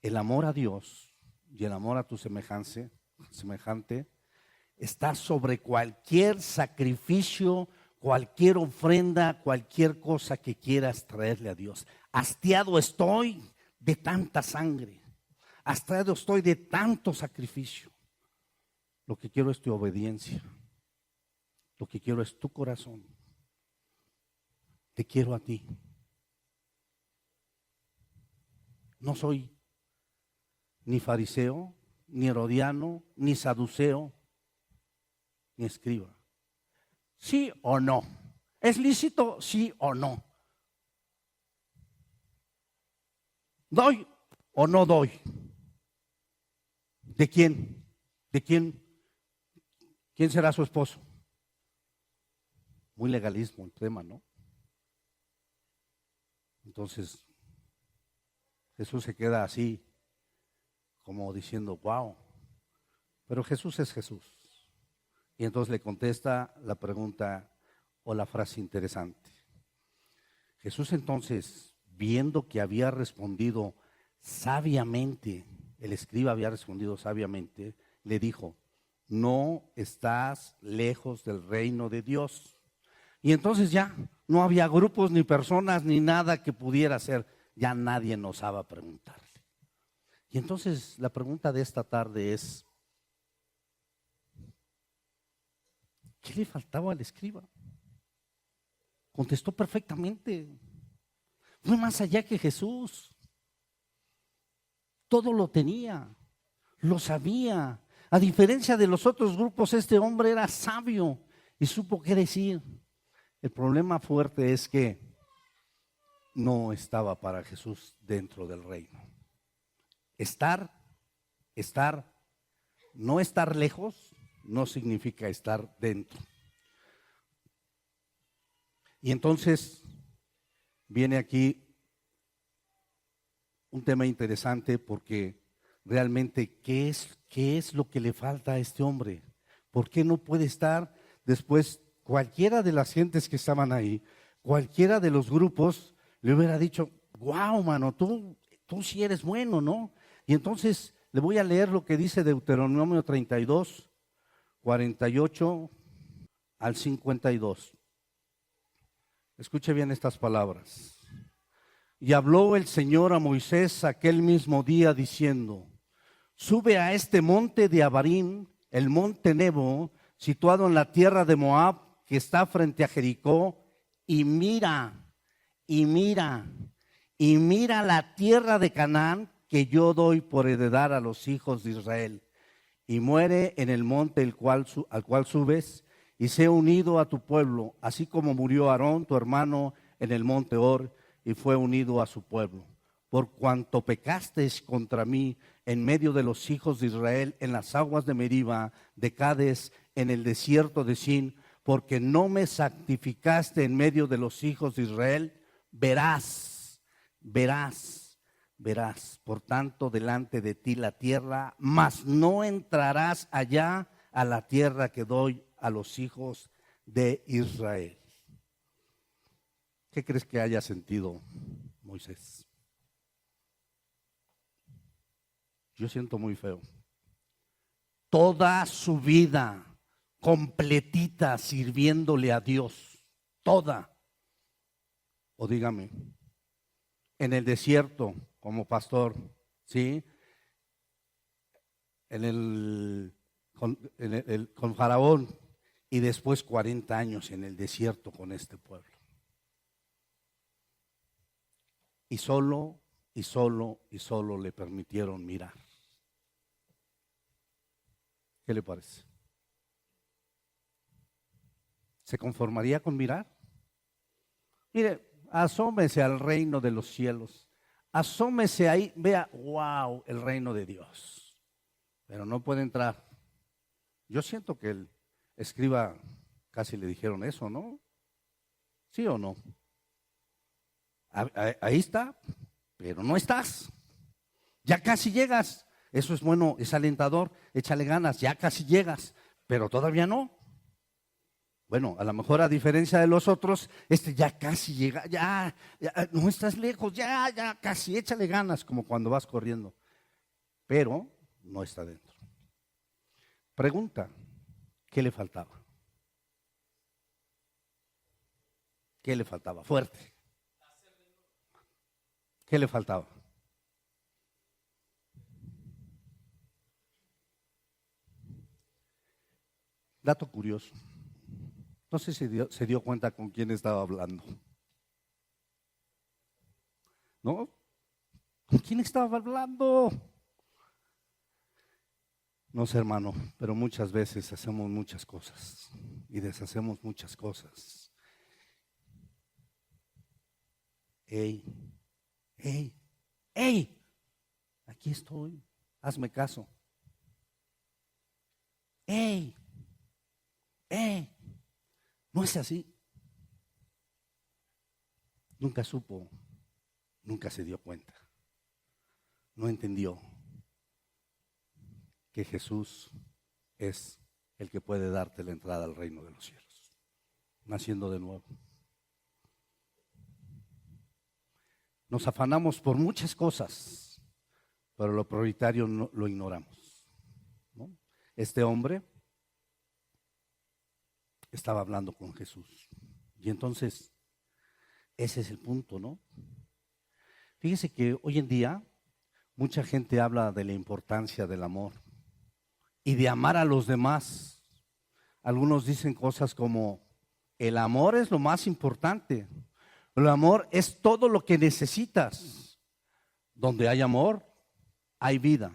El amor a Dios y el amor a tu semejante está sobre cualquier sacrificio, cualquier ofrenda, cualquier cosa que quieras traerle a Dios. Hastiado estoy de tanta sangre, hastiado estoy de tanto sacrificio. Lo que quiero es tu obediencia, lo que quiero es tu corazón. Te quiero a ti. No soy ni fariseo, ni herodiano, ni saduceo, ni escriba. ¿Sí o no? ¿Es lícito? ¿Sí o no? ¿Doy o no doy? ¿De quién? ¿De quién? ¿Quién será su esposo? Muy legalismo el tema, ¿no? Entonces, Jesús se queda así, como diciendo, wow. Pero Jesús es Jesús. Y entonces le contesta la pregunta o la frase interesante. Jesús entonces, viendo que había respondido sabiamente, el escriba había respondido sabiamente, le dijo, no estás lejos del reino de Dios. Y entonces ya no había grupos, ni personas, ni nada que pudiera hacer. Ya nadie nos osaba preguntarle. Y entonces la pregunta de esta tarde es, ¿qué le faltaba al escriba? Contestó perfectamente. Fue más allá que Jesús. Todo lo tenía, lo sabía. A diferencia de los otros grupos, este hombre era sabio y supo qué decir. El problema fuerte es que no estaba para Jesús dentro del reino. No estar lejos no significa estar dentro. Y entonces viene aquí un tema interesante porque realmente ¿qué es lo que le falta a este hombre? ¿Por qué no puede estar después? Cualquiera de las gentes que estaban ahí, cualquiera de los grupos le hubiera dicho, wow, mano, tú sí eres bueno, ¿no? Y entonces le voy a leer lo que dice Deuteronomio 32, 48 al 52. Escuche bien estas palabras. Y habló el Señor a Moisés aquel mismo día diciendo, sube a este monte de Abarim, el monte Nebo, situado en la tierra de Moab, que está frente a Jericó, y mira la tierra de Canaán que yo doy por heredar a los hijos de Israel. Y muere en el monte al cual subes, y sé unido a tu pueblo, así como murió Aarón, tu hermano, en el monte Hor, y fue unido a su pueblo. Por cuanto pecasteis contra mí en medio de los hijos de Israel, en las aguas de Meriba, de Cades, en el desierto de Sin, porque no me santificaste en medio de los hijos de Israel, verás, por tanto, delante de ti la tierra, mas no entrarás allá a la tierra que doy a los hijos de Israel. ¿Qué crees que haya sentido Moisés? Yo siento muy feo. Toda su vida completita sirviéndole a Dios, toda. O dígame, en el desierto como pastor, ¿sí? Con Faraón, y después 40 años en el desierto con este pueblo. Y solo le permitieron mirar. ¿Qué le parece? ¿Se conformaría con mirar? Mire, asómese al reino de los cielos. Asómese ahí, vea, wow, el reino de Dios. Pero no puede entrar. Yo siento que el escriba casi le dijeron eso, ¿no? ¿Sí o no? Ahí está, pero no estás. Ya casi llegas. Eso es bueno, es alentador. Échale ganas, ya casi llegas, pero todavía no. Bueno, a lo mejor a diferencia de los otros, ya casi llega, ya no estás lejos, ya casi, échale ganas, como cuando vas corriendo. Pero no está dentro. Pregunta, ¿qué le faltaba? ¿Qué le faltaba? Fuerte. ¿Qué le faltaba? Dato curioso. No sé si se dio cuenta con quién estaba hablando. ¿No? ¿Con quién estaba hablando? No sé, hermano, pero muchas veces hacemos muchas cosas y deshacemos muchas cosas. ¡Ey! Aquí estoy, hazme caso. ¡Ey! No es así. Nunca supo, nunca se dio cuenta, no entendió que Jesús es el que puede darte la entrada al reino de los cielos, naciendo de nuevo. Nos afanamos por muchas cosas, pero lo prioritario no, lo ignoramos, ¿no? Este hombre estaba hablando con Jesús y entonces ese es el punto, ¿no? Fíjese que hoy en día mucha gente habla de la importancia del amor y de amar a los demás. Algunos dicen cosas como: el amor es lo más importante, el amor es todo lo que necesitas. Donde hay amor, hay vida.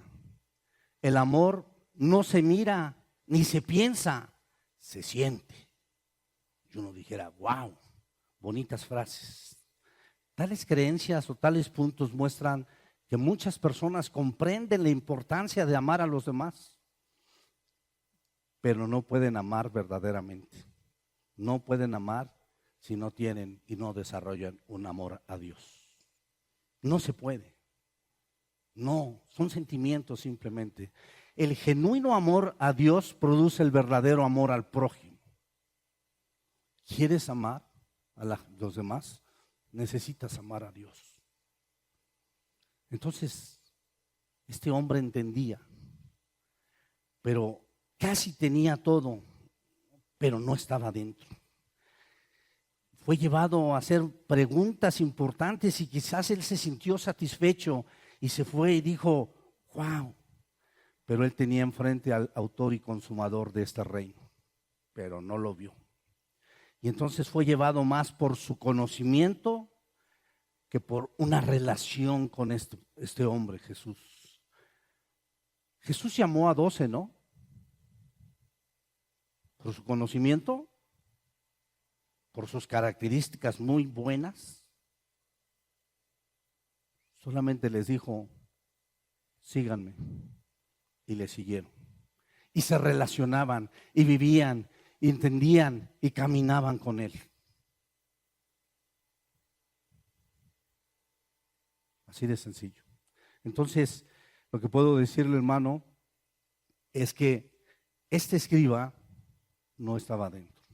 El amor no se mira ni se piensa, se siente. Y uno dijera: wow, bonitas frases. Tales creencias o tales puntos muestran que muchas personas comprenden la importancia de amar a los demás, pero no pueden amar verdaderamente. No pueden amar si no tienen y no desarrollan un amor a Dios. No se puede. No, son sentimientos simplemente. El genuino amor a Dios produce el verdadero amor al prójimo. ¿Quieres amar a los demás? Necesitas amar a Dios. Entonces, este hombre entendía, pero casi tenía todo, pero no estaba dentro. Fue llevado a hacer preguntas importantes y quizás él se sintió satisfecho y se fue y dijo: wow, pero él tenía enfrente al autor y consumador de este reino, pero no lo vio. Y entonces fue llevado más por su conocimiento que por una relación con este hombre, Jesús. Jesús llamó a 12, ¿no? Por su conocimiento, por sus características muy buenas. Solamente les dijo: síganme. Y le siguieron. Y se relacionaban, y vivían, y entendían, y caminaban con él. Así de sencillo. Entonces, lo que puedo decirle, hermano, es que este escriba no estaba dentro.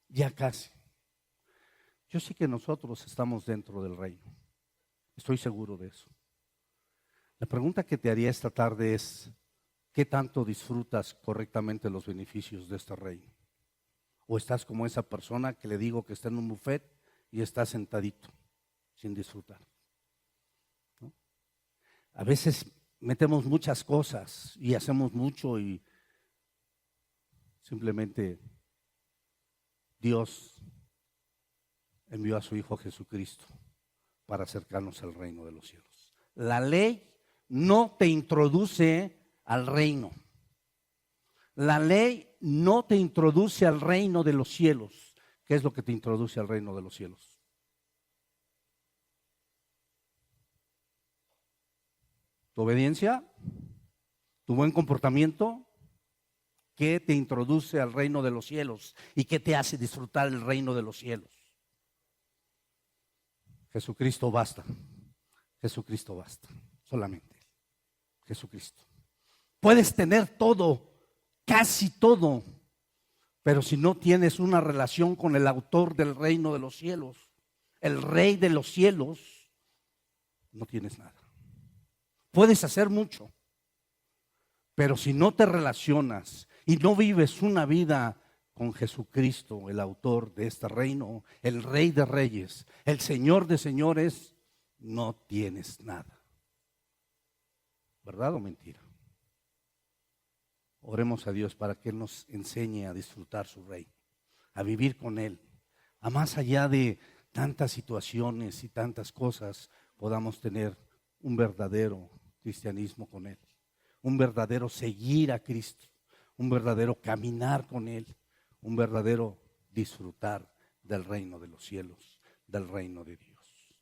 Ya casi. Yo sé que nosotros estamos dentro del reino. Estoy seguro de eso. La pregunta que te haría esta tarde es: ¿qué tanto disfrutas correctamente los beneficios de este reino? ¿O estás como esa persona que le digo que está en un buffet y está sentadito sin disfrutar? ¿No? A veces metemos muchas cosas y hacemos mucho y simplemente Dios envió a su Hijo Jesucristo para acercarnos al reino de los cielos. La ley no te introduce al reino. La ley no te introduce al reino de los cielos. ¿Qué es lo que te introduce al reino de los cielos? ¿Tu obediencia? ¿Tu buen comportamiento? ¿Qué te introduce al reino de los cielos? ¿Y qué te hace disfrutar el reino de los cielos? Jesucristo basta. Jesucristo basta. Solamente Jesucristo. Puedes tener todo, casi todo, pero si no tienes una relación con el autor del reino de los cielos, el rey de los cielos, no tienes nada. Puedes hacer mucho, pero si no te relacionas y no vives una vida con Jesucristo, el autor de este reino, el rey de reyes, el señor de señores, no tienes nada. ¿Verdad o mentira? Oremos a Dios para que Él nos enseñe a disfrutar su reino, a vivir con Él, a más allá de tantas situaciones y tantas cosas, podamos tener un verdadero cristianismo con Él, un verdadero seguir a Cristo, un verdadero caminar con Él, un verdadero disfrutar del reino de los cielos, del reino de Dios.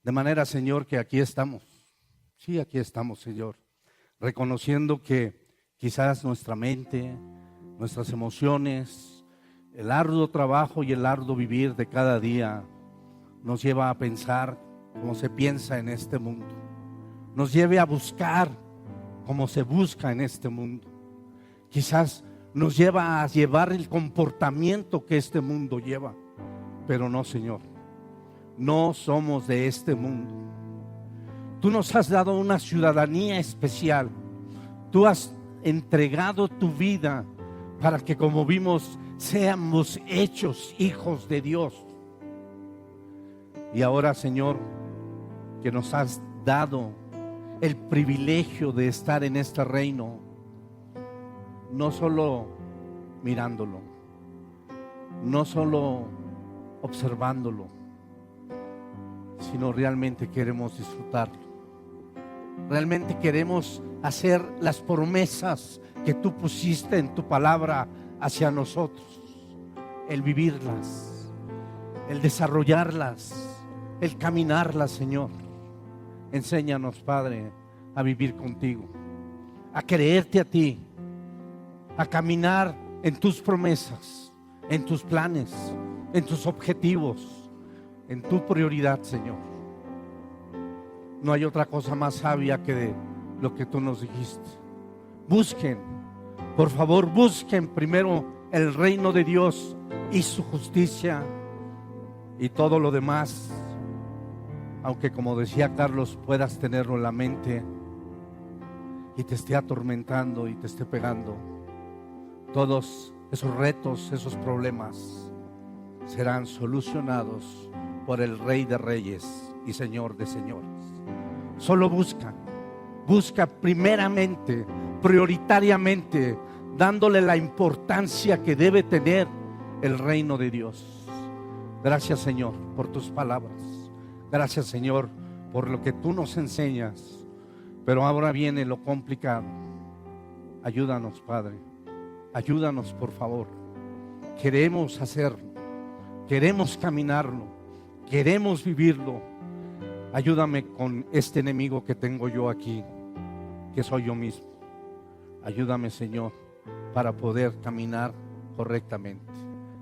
De manera, Señor, que aquí estamos, sí, aquí estamos, Señor, reconociendo que quizás nuestra mente, nuestras emociones, el arduo trabajo y el arduo vivir de cada día nos lleva a pensar como se piensa en este mundo, nos lleve a buscar como se busca en este mundo. Quizás nos lleva a llevar el comportamiento que este mundo lleva, pero no, Señor, no somos de este mundo. Tú nos has dado una ciudadanía especial. Tú has entregado tu vida para que, como vimos, seamos hechos hijos de Dios. Y ahora, Señor, que nos has dado el privilegio de estar en este reino, no solo mirándolo, no solo observándolo, sino realmente queremos disfrutarlo. Realmente queremos hacer las promesas que tú pusiste en tu palabra hacia nosotros, el vivirlas, el desarrollarlas, el caminarlas, Señor. Enséñanos, Padre, a vivir contigo, a creerte a ti, a caminar en tus promesas, en tus planes, en tus objetivos, en tu prioridad, Señor. No hay otra cosa más sabia que de lo que tú nos dijiste. Busquen, por favor, busquen primero el reino de Dios y su justicia, y todo lo demás, aunque como decía Carlos, puedas tenerlo en la mente y te esté atormentando y te esté pegando, todos esos retos, esos problemas serán solucionados por el Rey de Reyes y Señor de Señores. Solo busca primeramente, prioritariamente, dándole la importancia que debe tener el reino de Dios. Gracias, Señor, por tus palabras. Gracias, Señor, por lo que tú nos enseñas. Pero ahora viene lo complicado. Ayúdanos, Padre. Ayúdanos, por favor. Queremos hacerlo. Queremos caminarlo. Queremos vivirlo. Ayúdame con este enemigo que tengo yo aquí, que soy yo mismo. Ayúdame, Señor, para poder caminar correctamente.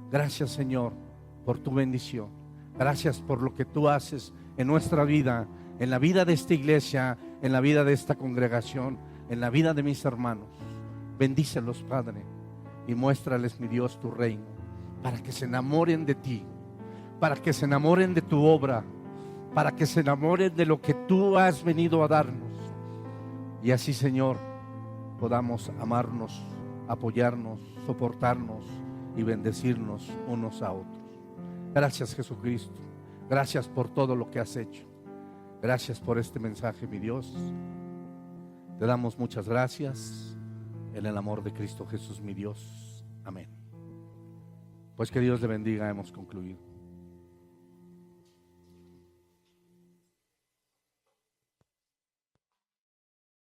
Gracias, Señor, por tu bendición. Gracias por lo que tú haces en nuestra vida, en la vida de esta iglesia, en la vida de esta congregación, en la vida de mis hermanos. Bendícelos, Padre, y muéstrales, mi Dios, tu reino, para que se enamoren de ti, para que se enamoren de tu obra, para que se enamoren de lo que tú has venido a darnos. Y así, Señor, podamos amarnos, apoyarnos, soportarnos y bendecirnos unos a otros. Gracias, Jesucristo. Gracias por todo lo que has hecho. Gracias por este mensaje, mi Dios. Te damos muchas gracias en el amor de Cristo Jesús, mi Dios. Amén. Pues que Dios le bendiga. Hemos concluido.